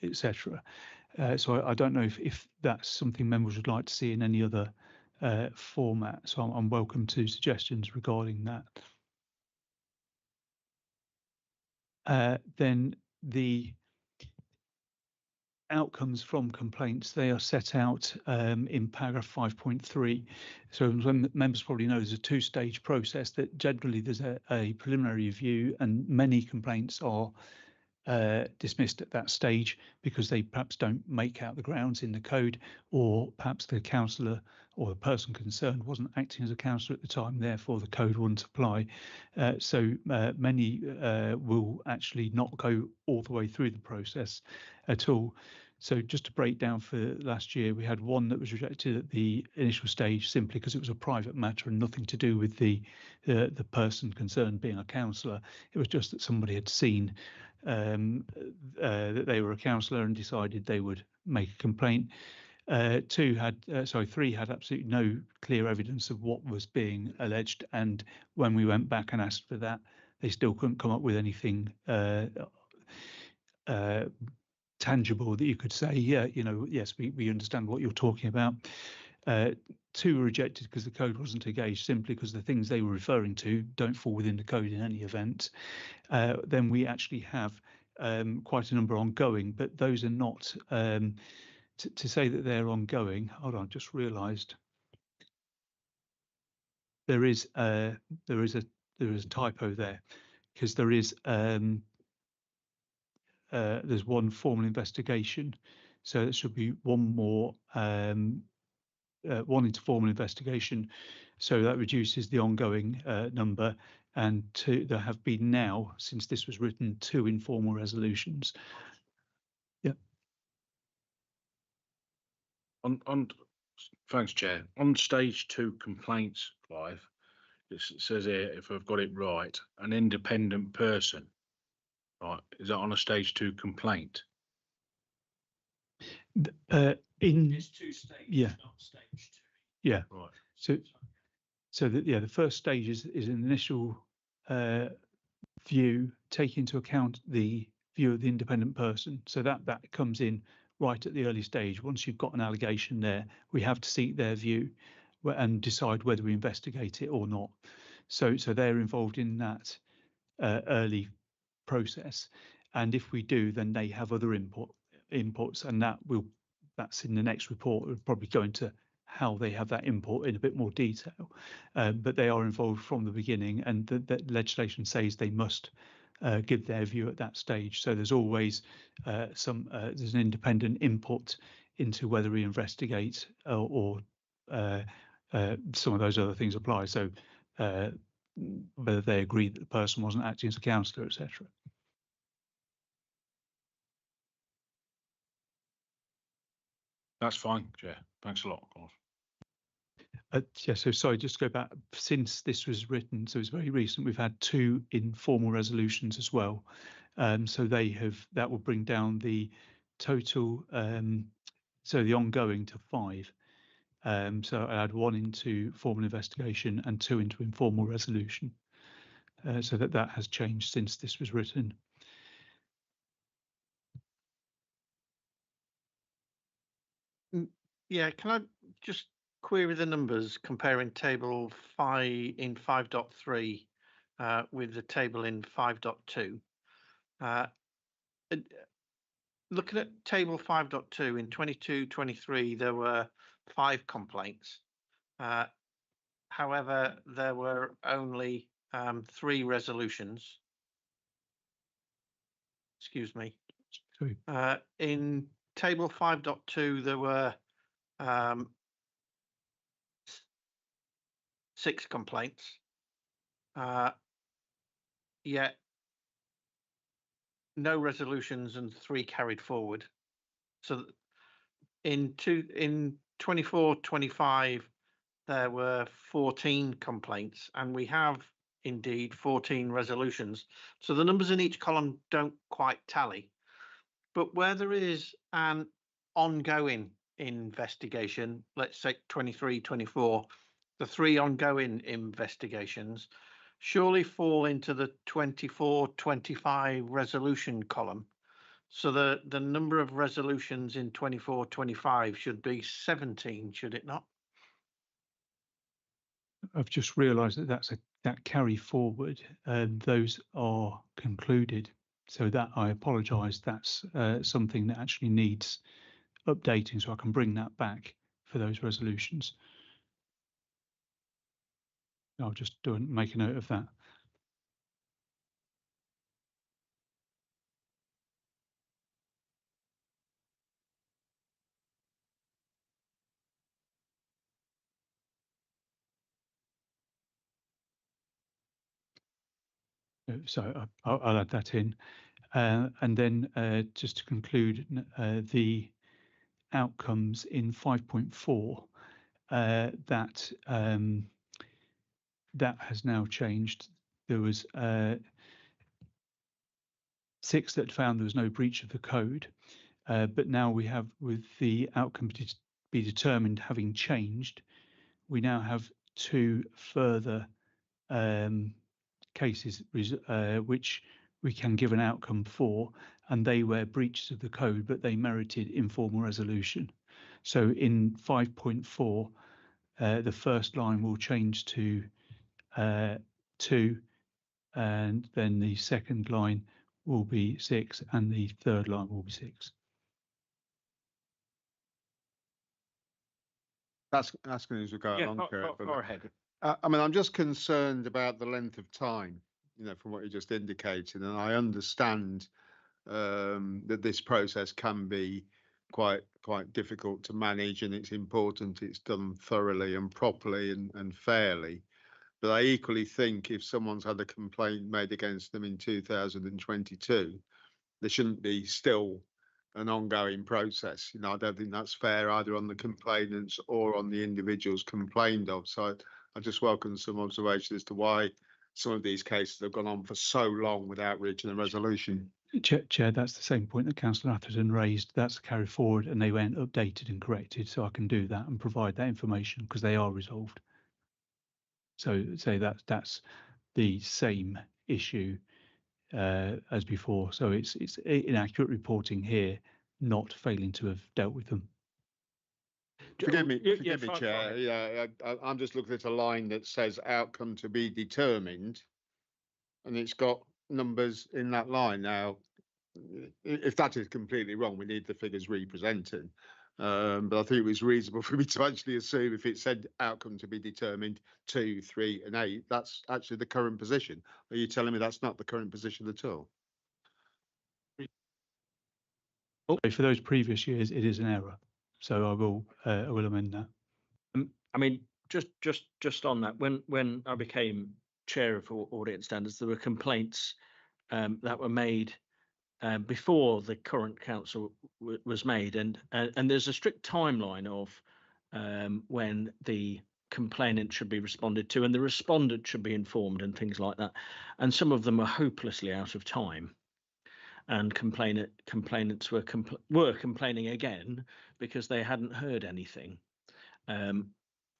etc. So I don't know if that's something members would like to see in any other format. So I'm welcome to suggestions regarding that. Then outcomes from complaints, they are set out in paragraph 5.3. So members probably know there's a two-stage process, that generally there's a preliminary review, and many complaints are dismissed at that stage because they perhaps don't make out the grounds in the code, or perhaps the councillor or the person concerned wasn't acting as a councillor at the time, therefore the code wouldn't apply. So many will actually not go all the way through the process at all. So just to break down, for last year, we had one that was rejected at the initial stage simply because it was a private matter and nothing to do with the person concerned being a councillor. It was just that somebody had seen that they were a councillor and decided they would make a complaint. Three had absolutely no clear evidence of what was being alleged, and when we went back and asked for that, they still couldn't come up with anything tangible that you could say, yeah, yes, we understand what you're talking about. Two were rejected because the code wasn't engaged, simply because the things they were referring to don't fall within the code in any event. Then we actually have quite a number ongoing, but those are not, to say that they're ongoing. Hold on, I just realised there is a typo there, because there's one formal investigation, so it should be one more, one into formal investigation, so that reduces the ongoing number, and there have been now, since this was written, 2 informal resolutions. Yeah. Thanks, Chair. On stage 2 complaints, Clive, it says here, if I've got it right, an independent person. Right, is that on a stage 2 complaint? It's 2 stages, yeah, not stage 2. Yeah. Right. So the first stage is an initial view, take into account the view of the independent person. So that comes in right at the early stage. Once you've got an allegation there, we have to seek their view and decide whether we investigate it or not. So they're involved in that early process, and if we do, then they have other inputs, and that's in the next report. We'll probably go into how they have that input in a bit more detail, but they are involved from the beginning, and the legislation says they must give their view at that stage. So there's always there's an independent input into whether we investigate or some of those other things apply. So whether they agree that the person wasn't acting as a councillor, etc. That's fine, Chair. Thanks a lot, Clive. Yeah, so sorry, just to go back, since this was written, so it's very recent, we've had 2 informal resolutions as well. So that will bring down the total, so the ongoing to 5. So I add 1 into formal investigation and 2 into informal resolution. So that has changed since this was written. Yeah, can I just query the numbers comparing table 5 in 5.3 with the table in 5.2? Looking at table 5.2, in 22-23 there were 5 complaints. However, there were only 3 resolutions. Excuse me. Sorry. In table 5.2 there were 6 complaints, yet no resolutions and 3 carried forward. So in 24-25 there were 14 complaints, and we have indeed 14 resolutions. So the numbers in each column don't quite tally. But where there is an ongoing investigation, let's say 23-24, the 3 ongoing investigations surely fall into the 24-25 resolution column. So the number of resolutions in 24-25 should be 17, should it not? I've just realised that that carry forward, those are concluded. So that, I apologise, that's something that actually needs updating, so I can bring that back for those resolutions. I'll just make a note of that. So I'll add that in. And then just to conclude, the outcomes in 5.4, that has now changed. There was 6 that found there was no breach of the code, but now we have, with the outcome to be determined having changed, we now have 2 further cases which we can give an outcome for, and they were breaches of the code, but they merited informal resolution. So in 5.4, the first line will change to 2, and then the second line will be 6, and the third line will be 6. That's asking as we go along. Go ahead. I mean, I'm just concerned about the length of time, you know, from what you just indicated, and I understand that this process can be quite difficult to manage, and it's important it's done thoroughly and properly and fairly. But I equally think if someone's had a complaint made against them in 2022, there shouldn't be still an ongoing process. You know, I don't think that's fair either on the complainants or on the individuals complained of. So I just welcome some observation as to why some of these cases have gone on for so long without reaching a resolution. Chair, that's the same point that Councillor Atherton raised. That's carried forward, and they went updated and corrected. So I can do that and provide that information because they are resolved. So say that's the same issue as before. So it's inaccurate reporting here, not failing to have dealt with them. Forgive me, Chair. Yeah, I'm just looking at a line that says outcome to be determined, and it's got numbers in that line. Now, if that is completely wrong, we need the figures represented. But I think it was reasonable for me to actually assume if it said outcome to be determined 2, 3, and 8, that's actually the current position. Are you telling me that's not the current position at all? For those previous years, it is an error. So I will amend that. I mean, just on that, when I became chair of Audit and Standards, there were complaints that were made before the current council was made, and there's a strict timeline of when the complainant should be responded to and the respondent should be informed and things like that, and some of them are hopelessly out of time, and complainants were complaining again because they hadn't heard anything.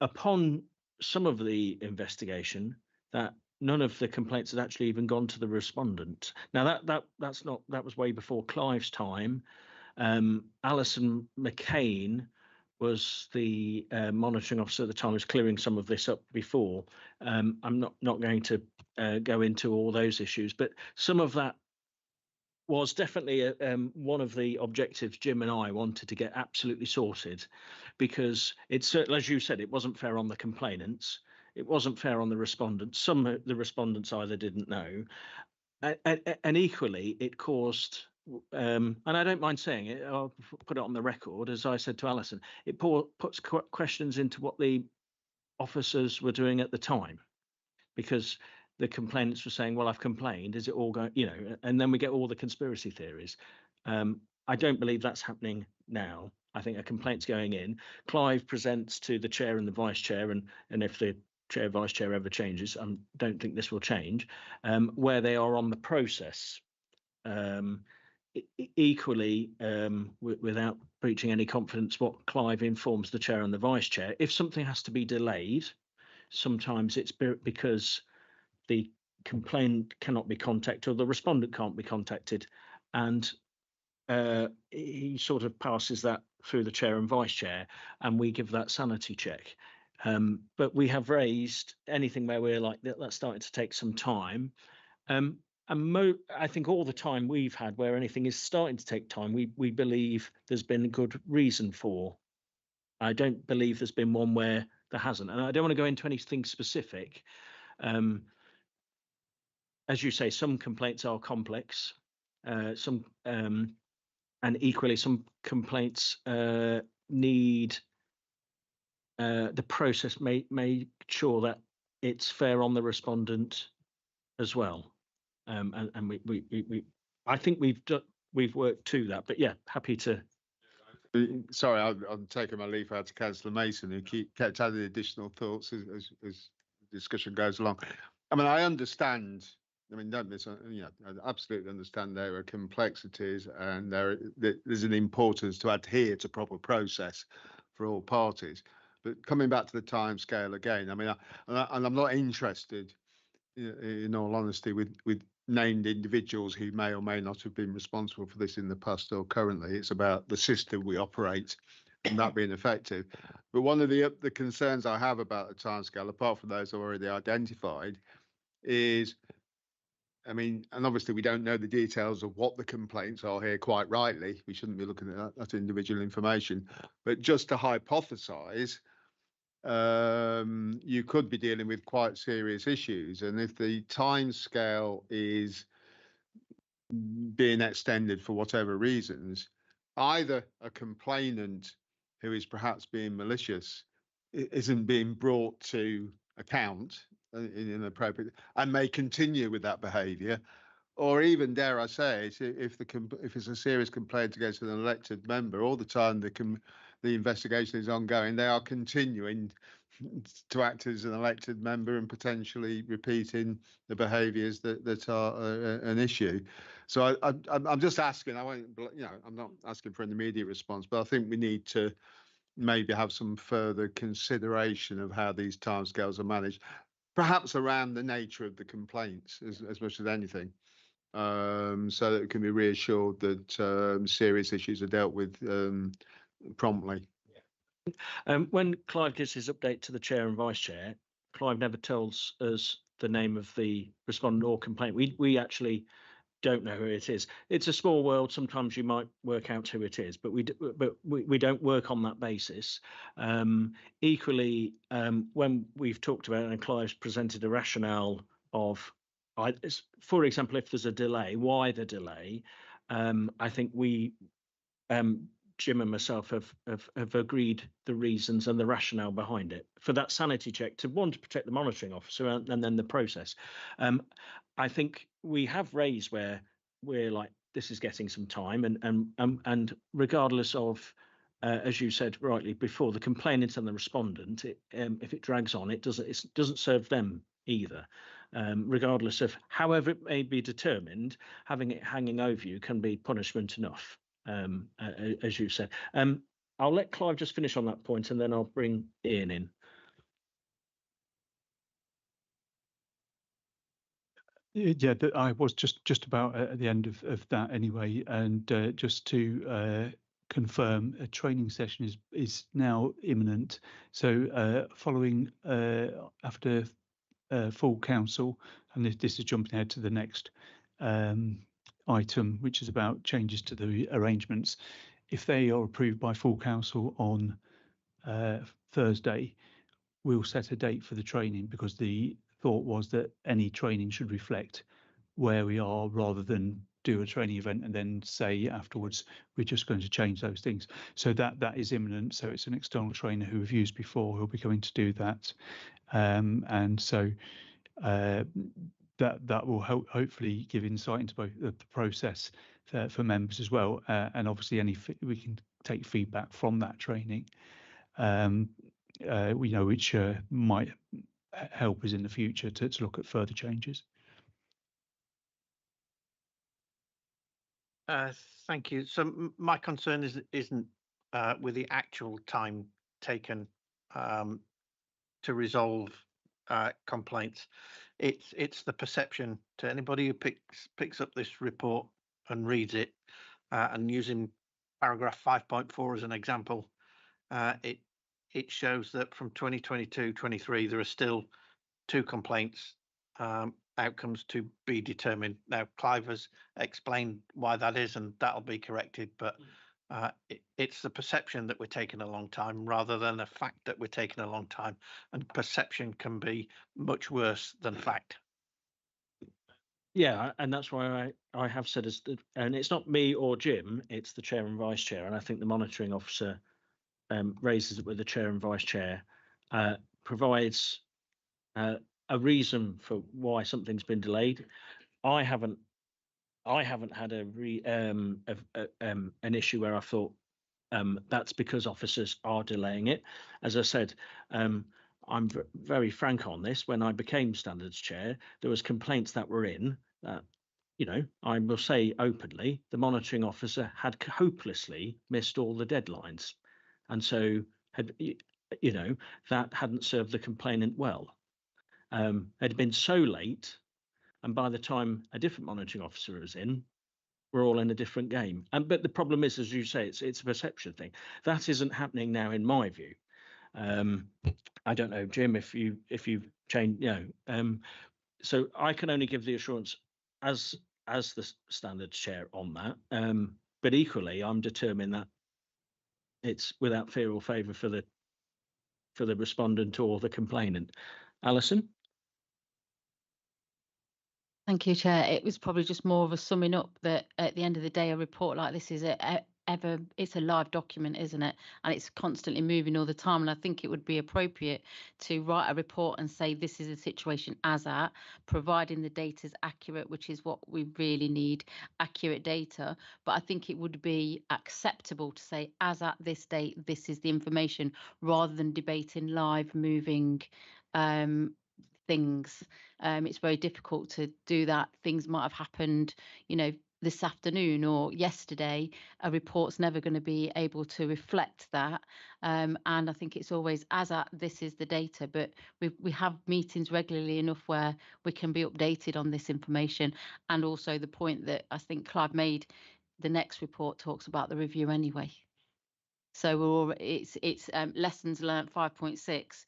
Upon some of the investigation, that none of the complaints had actually even gone to the respondent. Now that was way before Clive's time. Alison McCain was the monitoring officer at the time, was clearing some of this up before. I'm not going to go into all those issues, but some of that was definitely one of the objectives Jim and I wanted to get absolutely sorted, because it's certainly, as you said, it wasn't fair on the complainants. It wasn't fair on the respondents. Some of the respondents either didn't know, and equally it caused, and I don't mind saying it, I'll put it on the record, as I said to Alison, it puts questions into what the officers were doing at the time, because the complainants were saying, well, I've complained, is it all going, you know, and then we get all the conspiracy theories. I don't believe that's happening now. I think a complaint's going in. Clive presents to the chair and the vice chair, and if the chair, vice chair ever changes, I don't think this will change, where they are on the process. Equally, without breaching any confidence, what Clive informs the chair and the vice chair, if something has to be delayed, sometimes it's because the complainant cannot be contacted or the respondent can't be contacted, and he sort of passes that through the chair and vice chair, and we give that sanity check. But we have raised anything where we're like, that's starting to take some time. I think all the time we've had where anything is starting to take time, we believe there's been a good reason for. I don't believe there's been one where there hasn't, and I don't want to go into anything specific. As you say, some complaints are complex, and equally some complaints need the process make sure that it's fair on the respondent as well. And we I think we've worked to that, but yeah, happy to. Sorry, I'm taking my leaf out to Councillor Mason, who kept adding additional thoughts as the discussion goes along. I mean, I understand. I mean, don't miss. I absolutely understand there are complexities, and there's an importance to adhere to proper process for all parties. But coming back to the timescale again, I mean, and I'm not interested, in all honesty, with named individuals who may or may not have been responsible for this in the past or currently. It's about the system we operate and that being effective. But one of the concerns I have about the timescale, apart from those already identified, is, I mean, and obviously we don't know the details of what the complaints are here, quite rightly. We shouldn't be looking at that individual information. But just to hypothesize, you could be dealing with quite serious issues. And if the timescale is being extended for whatever reasons, either a complainant who is perhaps being malicious isn't being brought to account in an appropriate and may continue with that behaviour, or even, dare I say it, if it's a serious complaint against an elected member, all the time the investigation is ongoing, they are continuing to act as an elected member and potentially repeating the behaviours that are an issue. So I'm just asking. I won't, I'm not asking for an immediate response, but I think we need to maybe have some further consideration of how these timescales are managed, perhaps around the nature of the complaints as much as anything, so that it can be reassured that serious issues are dealt with promptly. When Clive gives his update to the chair and vice chair, Clive never tells us the name of the respondent or complaint. We actually don't know who it is. It's a small world. Sometimes you might work out who it is, but we don't work on that basis. Equally, when we've talked about it and Clive's presented a rationale of, for example, if there's a delay, why the delay? I think we, Jim and myself, have agreed the reasons and the rationale behind it for that sanity check to protect the monitoring officer and then the process. I think we have raised where we're like, this is getting some time, and regardless of, as you said rightly before, the complainant and the respondent, if it drags on, it doesn't serve them either. Regardless of however it may be determined, having it hanging over you can be punishment enough, as you said. I'll let Clive just finish on that point, and then I'll bring Ian in. Yeah, I was just about at the end of that anyway, and just to confirm, a training session is now imminent. So following after full council, and this is jumping ahead to the next item, which is about changes to the arrangements. If they are approved by full council on Thursday, we'll set a date for the training, because the thought was that any training should reflect where we are, rather than do a training event and then say afterwards we're just going to change those things. So that is imminent. So it's an external trainer who we've used before who'll be going to do that, and so that will hopefully give insight into both the process for members as well, and obviously we can take feedback from that training, which might help us in the future to look at further changes. Thank you. So my concern isn't with the actual time taken to resolve complaints. It's the perception to anybody who picks up this report and reads it, and using paragraph 5.4 as an example, it shows that from 2022-23 there are still 2 complaints outcomes to be determined. Now, Clive has explained why that is, and that'll be corrected, but it's the perception that we're taking a long time rather than a fact that we're taking a long time, and perception can be much worse than fact. Yeah, and that's why I have said, and it's not me or Jim, it's the chair and vice chair, and I think the monitoring officer raises it with the chair and vice chair, provides a reason for why something's been delayed. I haven't had an issue where I thought that's because officers are delaying it. As I said, I'm very frank on this. When I became standards chair, there was complaints that were in that, you know, I will say openly, the monitoring officer had hopelessly missed all the deadlines, and so had, you know, that hadn't served the complainant well. Had been so late, and by the time a different monitoring officer was in, we're all in a different game. But the problem is, as you say, it's a perception thing. That isn't happening now, in my view. I don't know, Jim, if you've changed, you know. So I can only give the assurance as the standards chair on that. But equally, I'm determined that it's without fear or favour for the respondent or the complainant. Alison? Thank you, Chair. It was probably just more of a summing up that at the end of the day, a report like this is it's a live document, isn't it? And it's constantly moving all the time. And I think it would be appropriate to write a report and say this is the situation as at, providing the data is accurate, which is what we really need, accurate data. But I think it would be acceptable to say as at this date, this is the information, rather than debating live moving things. It's very difficult to do that. Things might have happened, you know, this afternoon or yesterday. A report's never going to be able to reflect that. And I think it's always as at this is the data, but we have meetings regularly enough where we can be updated on this information. And also the point that I think Clive made, the next report talks about the review anyway. So it's lessons learned 5.6,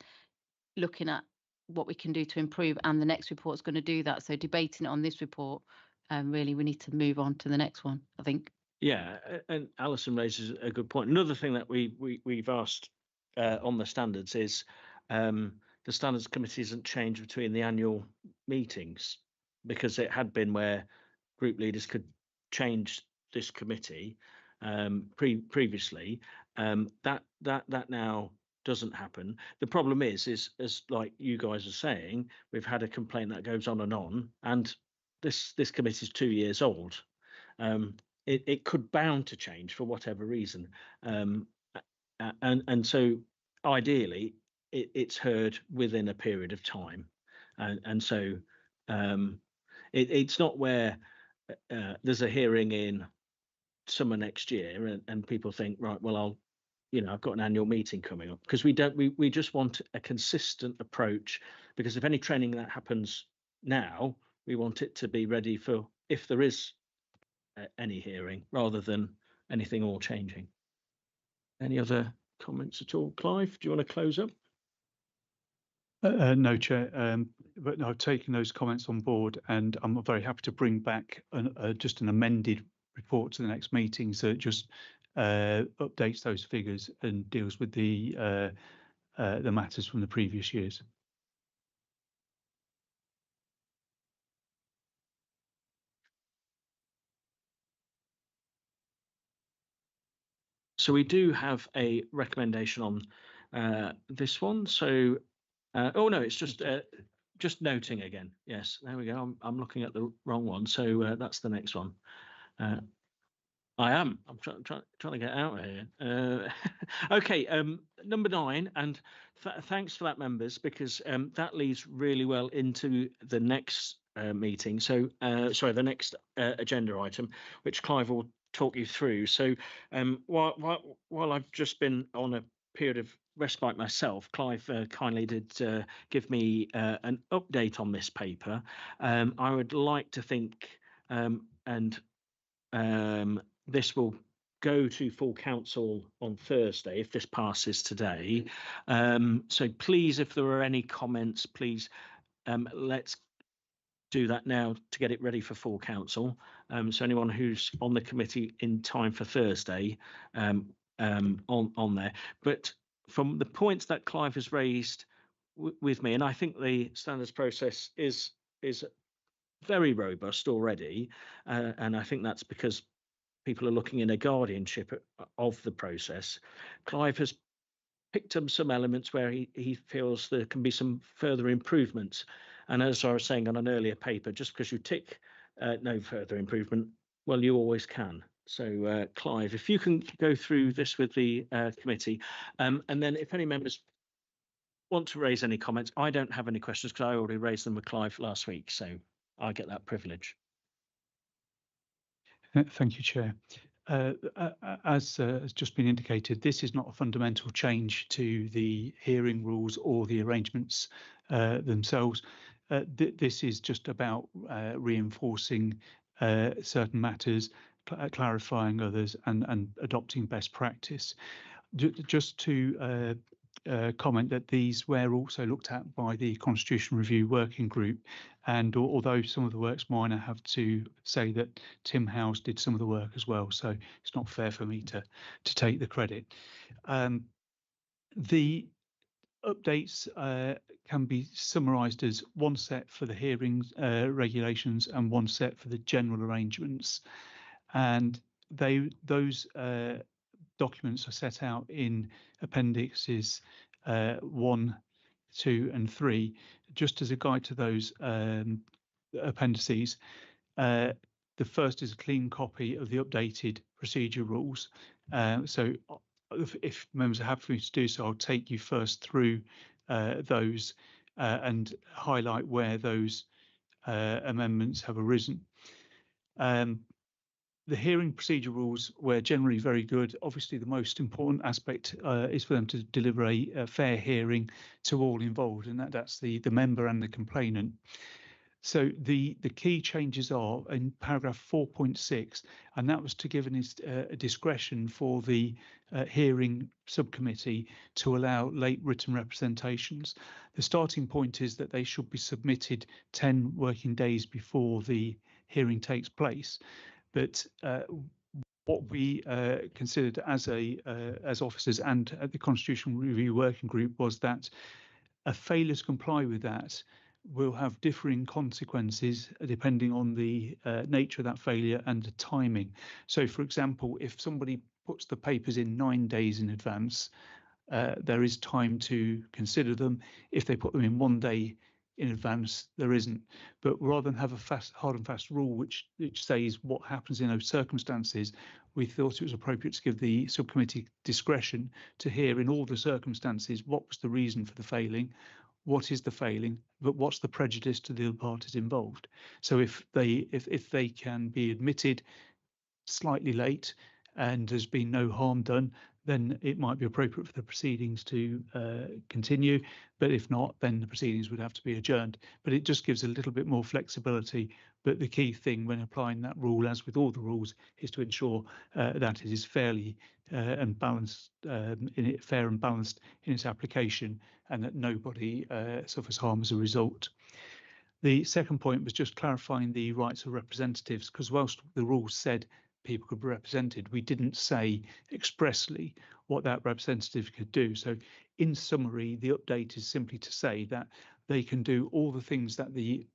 looking at what we can do to improve, and the next report is going to do that. So debating it on this report, really we need to move on to the next one, I think. Yeah, and Alison raises a good point. Another thing that we've asked on the standards is the standards committee hasn't changed between the annual meetings, because it had been where group leaders could change this committee previously. That now doesn't happen. The problem is as like you guys are saying, we've had a complaint that goes on, and this committee is 2 years old. It could bound to change for whatever reason, and so ideally it's heard within a period of time, and so it's not where there's a hearing in summer next year and people think, right, well, I've got an annual meeting coming up, because we just want a consistent approach, because if any training that happens now, we want it to be ready for if there is any hearing, rather than anything all changing. Any other comments at all? Clive, do you want to close up? No, Chair, but I've taken those comments on board, and I'm very happy to bring back just an amended report to the next meeting, so it just updates those figures and deals with the matters from the previous years. So we do have a recommendation on this one. So, oh no, it's just noting again. Yes, there we go. I'm looking at the wrong one. So that's the next one. I'm trying to get out of here. Okay, number 9, and thanks for that, members, because that leads really well into the next meeting. So, sorry, the next agenda item, which Clive will talk you through. So, while I've just been on a period of respite myself, Clive kindly did give me an update on this paper. I would like to think, this will go to full council on Thursday if this passes today. So please, if there are any comments, please let's do that now to get it ready for full council. So anyone who's on the committee in time for Thursday, on there. But from the points that Clive has raised with me, and I think the standards process is very robust already, and I think that's because people are looking in a guardianship of the process. Clive has picked up some elements where he feels there can be some further improvements. And as I was saying on an earlier paper, just because you tick no further improvement, well, you always can. So Clive, if you can go through this with the committee, and then if any members want to raise any comments, I don't have any questions because I already raised them with Clive last week, so I get that privilege. Thank you, Chair. As has just been indicated, this is not a fundamental change to the hearing rules or the arrangements themselves. This is just about reinforcing certain matters, clarifying others, and adopting best practice. Just to comment that these were also looked at by the Constitution Review Working Group, and although some of the work's mine, I have to say that Tim Howes did some of the work as well, so it's not fair for me to take the credit. The updates can be summarised as one set for the hearings regulations and one set for the general arrangements, and those documents are set out in appendixes 1, 2 and 3. Just as a guide to those appendices, the first is a clean copy of the updated procedure rules. So if members are happy for me to do so, I'll take you first through those and highlight where those amendments have arisen. The hearing procedure rules were generally very good. Obviously, the most important aspect is for them to deliver a fair hearing to all involved, and that's the member and the complainant. So the key changes are in paragraph 4.6, and that was to give a discretion for the hearing subcommittee to allow late written representations. The starting point is that they should be submitted 10 working days before the hearing takes place. But what we considered as officers and at the Constitutional Review Working Group was that a failure to comply with that will have differing consequences depending on the nature of that failure and the timing. So, for example, if somebody puts the papers in 9 days in advance, there is time to consider them. If they put them in 1 day in advance, there isn't. But rather than have a hard and fast rule which says what happens in those circumstances, we thought it was appropriate to give the subcommittee discretion to hear in all the circumstances what was the reason for the failing, what is the failing, but what's the prejudice to the other parties involved. So if they can be admitted slightly late and there's been no harm done, then it might be appropriate for the proceedings to continue. But if not, then the proceedings would have to be adjourned. But it just gives a little bit more flexibility. But the key thing when applying that rule, as with all the rules, is to ensure that it is fairly and balanced, fair and balanced in its application, and that nobody suffers harm as a result. The second point was just clarifying the rights of representatives, because whilst the rules said people could be represented, we didn't say expressly what that representative could do. So in summary, the update is simply to say that they can do all the things that the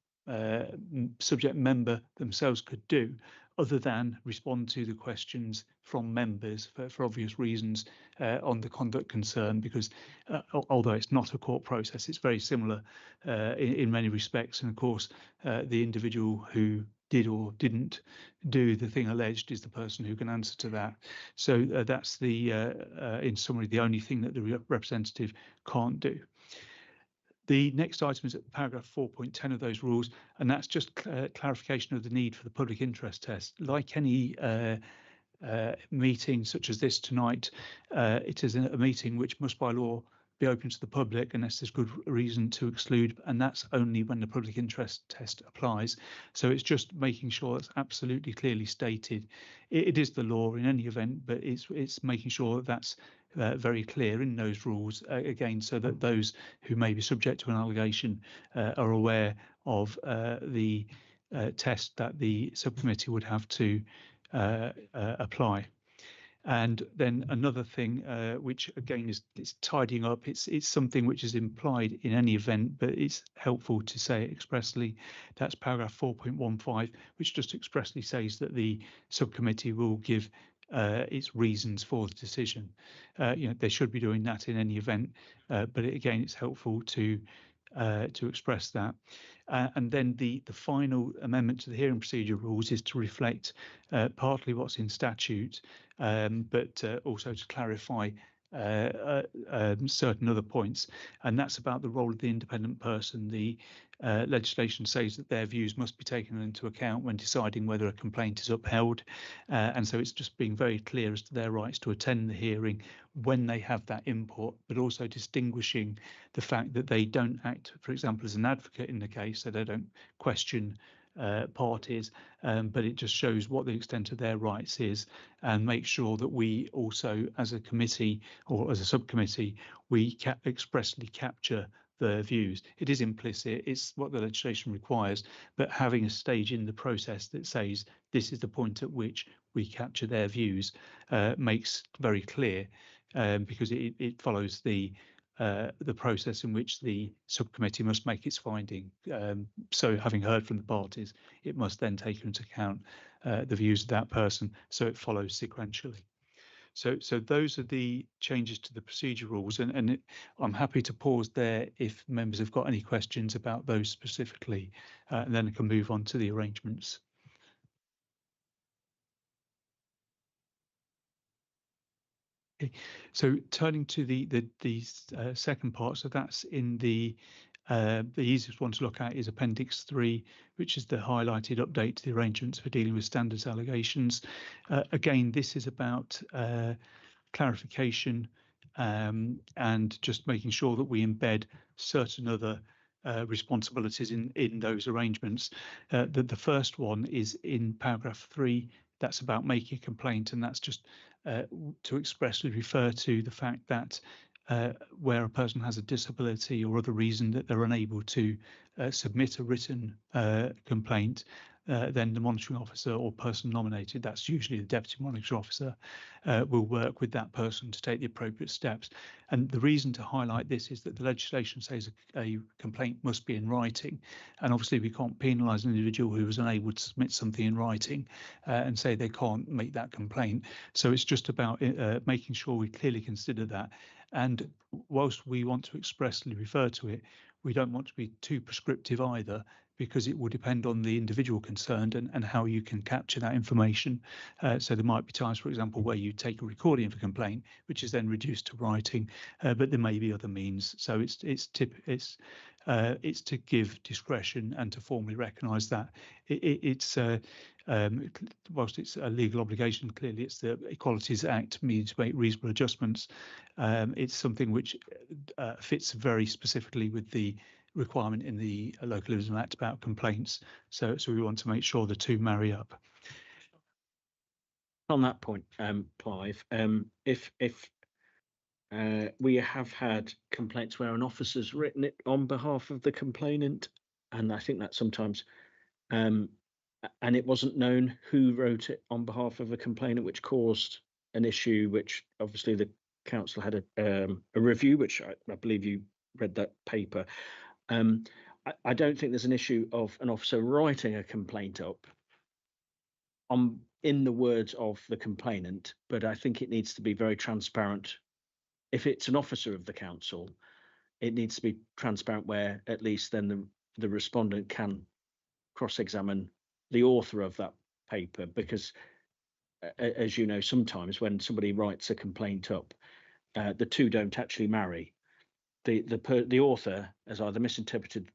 subject member themselves could do, other than respond to the questions from members for obvious reasons on the conduct concern, because although it's not a court process, it's very similar in many respects. And of course, the individual who did or didn't do the thing alleged is the person who can answer to that. So that's in summary, the only thing that the representative can't do. The next item is at paragraph 4.10 of those rules, and that's just clarification of the need for the public interest test. Like any meeting such as this tonight, it is a meeting which must by law be open to the public unless there's good reason to exclude, and that's only when the public interest test applies. So it's just making sure that's absolutely clearly stated. It is the law in any event, but it's making sure that that's very clear in those rules, again, so that those who may be subject to an allegation are aware of the test that the subcommittee would have to apply. And then another thing, which again is tidying up, it's something which is implied in any event, but it's helpful to say it expressly. That's paragraph 4.15, which just expressly says that the subcommittee will give its reasons for the decision. They should be doing that in any event, but again, it's helpful to express that. And then the final amendment to the hearing procedure rules is to reflect partly what's in statute, but also to clarify certain other points, and that's about the role of the independent person. The legislation says that their views must be taken into account when deciding whether a complaint is upheld, and so it's just being very clear as to their rights to attend the hearing when they have that input, but also distinguishing the fact that they don't act, for example, as an advocate in the case, so they don't question parties, but it just shows what the extent of their rights is, and make sure that we also, as a committee or as a subcommittee, we expressly capture their views. It is implicit, it's what the legislation requires, but having a stage in the process that says this is the point at which we capture their views makes very clear, because it follows the process in which the subcommittee must make its finding. So having heard from the parties, it must then take into account the views of that person, so it follows sequentially. So those are the changes to the procedure rules, and I'm happy to pause there if members have got any questions about those specifically, and then I can move on to the arrangements. Okay. So turning to the second part, so that's in the easiest one to look at is Appendix 3, which is the highlighted update to the arrangements for dealing with standards allegations. Again, this is about clarification and just making sure that we embed certain other responsibilities in those arrangements. The first one is in paragraph 3. That's about making a complaint, and that's just to expressly refer to the fact that where a person has a disability or other reason that they're unable to submit a written complaint, then the monitoring officer or person nominated, that's usually the deputy monitoring officer, will work with that person to take the appropriate steps. And the reason to highlight this is that the legislation says a complaint must be in writing, and obviously we can't penalise an individual who is unable to submit something in writing and say they can't make that complaint. So it's just about making sure we clearly consider that. And whilst we want to expressly refer to it, we don't want to be too prescriptive either, because it will depend on the individual concerned and how you can capture that information. So there might be times, for example, where you take a recording of a complaint, which is then reduced to writing, but there may be other means. So it's to give discretion and to formally recognise that whilst it's a legal obligation, clearly it's the Equalities Act needs to make reasonable adjustments. It's something which fits very specifically with the requirement in the Localism Act about complaints. So we want to make sure the two marry up. On that point, Clive, if we have had complaints where an officer's written it on behalf of the complainant, and I think that sometimes, and it wasn't known who wrote it on behalf of a complainant, which caused an issue, which obviously the council had a review, which I believe you read that paper. I don't think there's an issue of an officer writing a complaint up in the words of the complainant, but I think it needs to be very transparent. If it's an officer of the council, it needs to be transparent where at least then the respondent can cross-examine the author of that paper, because as you know, sometimes when somebody writes a complaint up, the two don't actually marry. The author has either misinterpreted,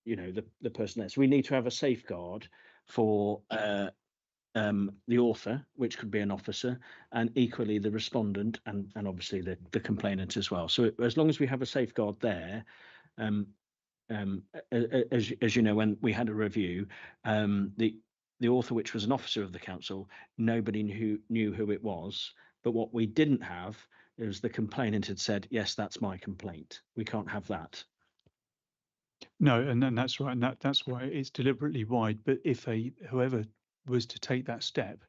the person there. So we need to have a safeguard for the author, which could be an officer, and equally the respondent and obviously the complainant as well. So as long as we have a safeguard there, as you know, when we had a review, the author, which was an officer of the council, nobody knew who it was. But what we didn't have is the complainant had said, yes, that's my complaint. We can't have that. No, and then that's right, and that's why it's deliberately wide. But if whoever was to take that step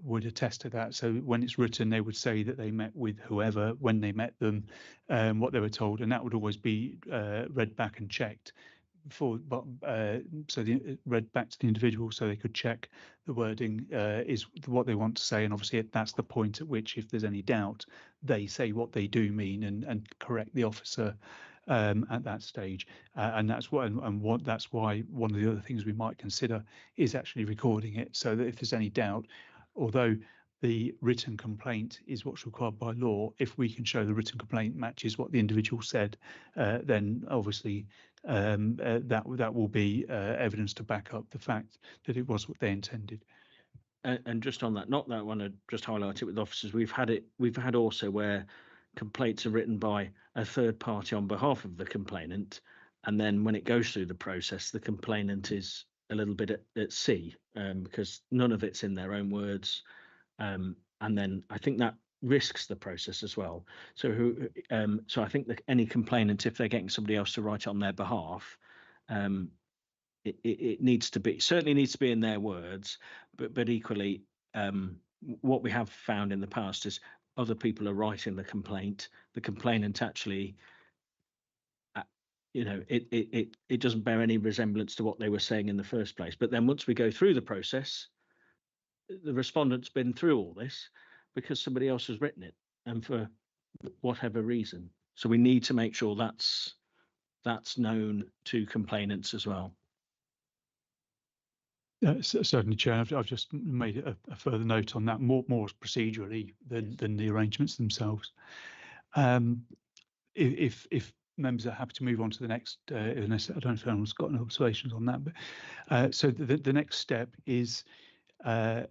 would attest to that. So when it's written, they would say that they met with whoever, when they met them, what they were told, and that would always be read back and checked for, read back to the individual so they could check the wording is what they want to say, and obviously that's the point at which, if there's any doubt, they say what they do mean and correct the officer at that stage, and that's what that's why one of the other things we might consider is actually recording it, so that if there's any doubt, although the written complaint is what's required by law, if we can show the written complaint matches what the individual said, then obviously that will be evidence to back up the fact that it was what they intended. And just on that, not that I want to just highlight it with officers, we've had also where complaints are written by a third party on behalf of the complainant, and then when it goes through the process, the complainant is a little bit at sea because none of it's in their own words, and then I think that risks the process as well. So so I think that any complainant, if they're getting somebody else to write it on their behalf, it needs to be, certainly needs to be in their words, but equally what we have found in the past is other people are writing the complaint, the complainant actually it doesn't bear any resemblance to what they were saying in the first place. But then once we go through the process, the respondent's been through all this because somebody else has written it, and for whatever reason. So we need to make sure that's known to complainants as well. Certainly, Chair. I've just made a further note on that, more procedurally than the arrangements themselves. If members are happy to move on to the next, unless I don't know if anyone's got any observations on that, but so the next step is the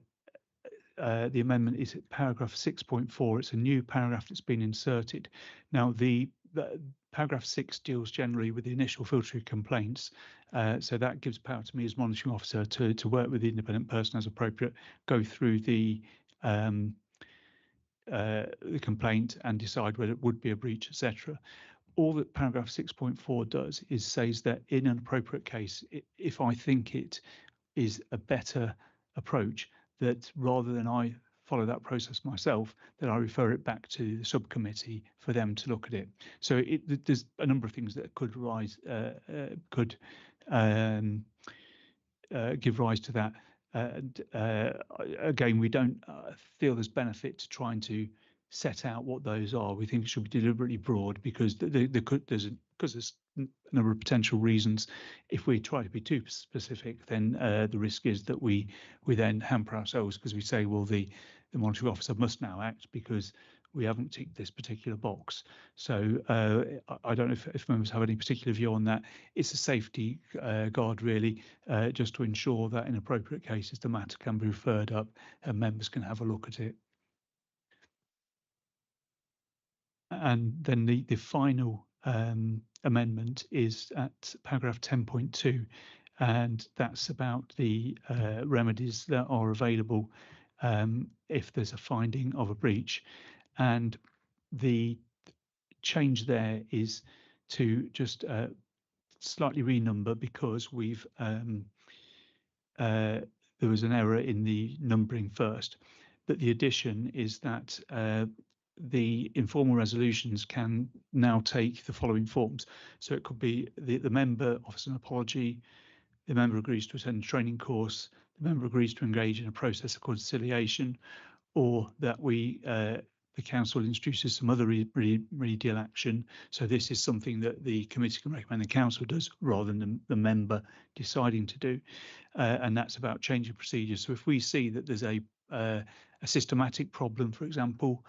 amendment is paragraph 6.4. It's a new paragraph that's been inserted. Now, the paragraph 6 deals generally with the initial filtering of complaints, so that gives power to me as monitoring officer to work with the independent person as appropriate, go through the complaint and decide whether it would be a breach, etc. All that paragraph 6.4 does is says that in an appropriate case, if I think it is a better approach, that rather than I follow that process myself, that I refer it back to the subcommittee for them to look at it. So there's a number of things that could give rise to that. Again, we don't feel there's benefit to trying to set out what those are. We think it should be deliberately broad because there's a number of potential reasons. If we try to be too specific, then the risk is that we then hamper ourselves because we say, well, the monitoring officer must now act because we haven't ticked this particular box. So I don't know if members have any particular view on that. It's a safety guard, really, just to ensure that in appropriate cases the matter can be referred up and members can have a look at it. And then the final amendment is at paragraph 10.2, and that's about the remedies that are available if there's a finding of a breach. And the change there is to just slightly renumber because we've there was an error in the numbering first, but the addition is that the informal resolutions can now take the following forms. So it could be the member offers an apology, the member agrees to attend a training course, the member agrees to engage in a process of conciliation, or that the council introduces some other remedial action. So this is something that the committee can recommend the council does rather than the member deciding to do. And that's about changing procedures. So if we see that there's a systematic problem, for example,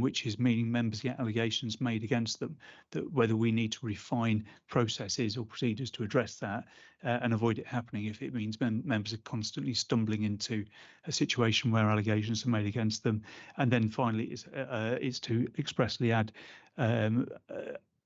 which is meaning members get allegations made against them, that whether we need to refine processes or procedures to address that and avoid it happening if it means members are constantly stumbling into a situation where allegations are made against them. And then finally is to expressly add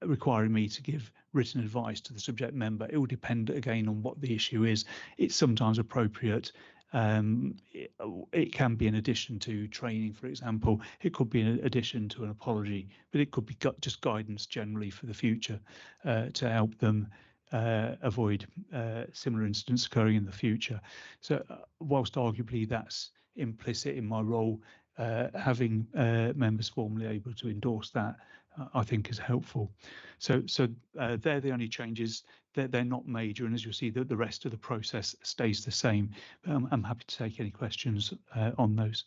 requiring me to give written advice to the subject member. It will depend again on what the issue is. It's sometimes appropriate. It can be in addition to training, for example. It could be in addition to an apology, but it could be just guidance generally for the future to help them avoid similar incidents occurring in the future. So whilst arguably that's implicit in my role, having members formally able to endorse that, I think is helpful. So they're the only changes. They're not major, and as you'll see, the rest of the process stays the same. I'm happy to take any questions on those.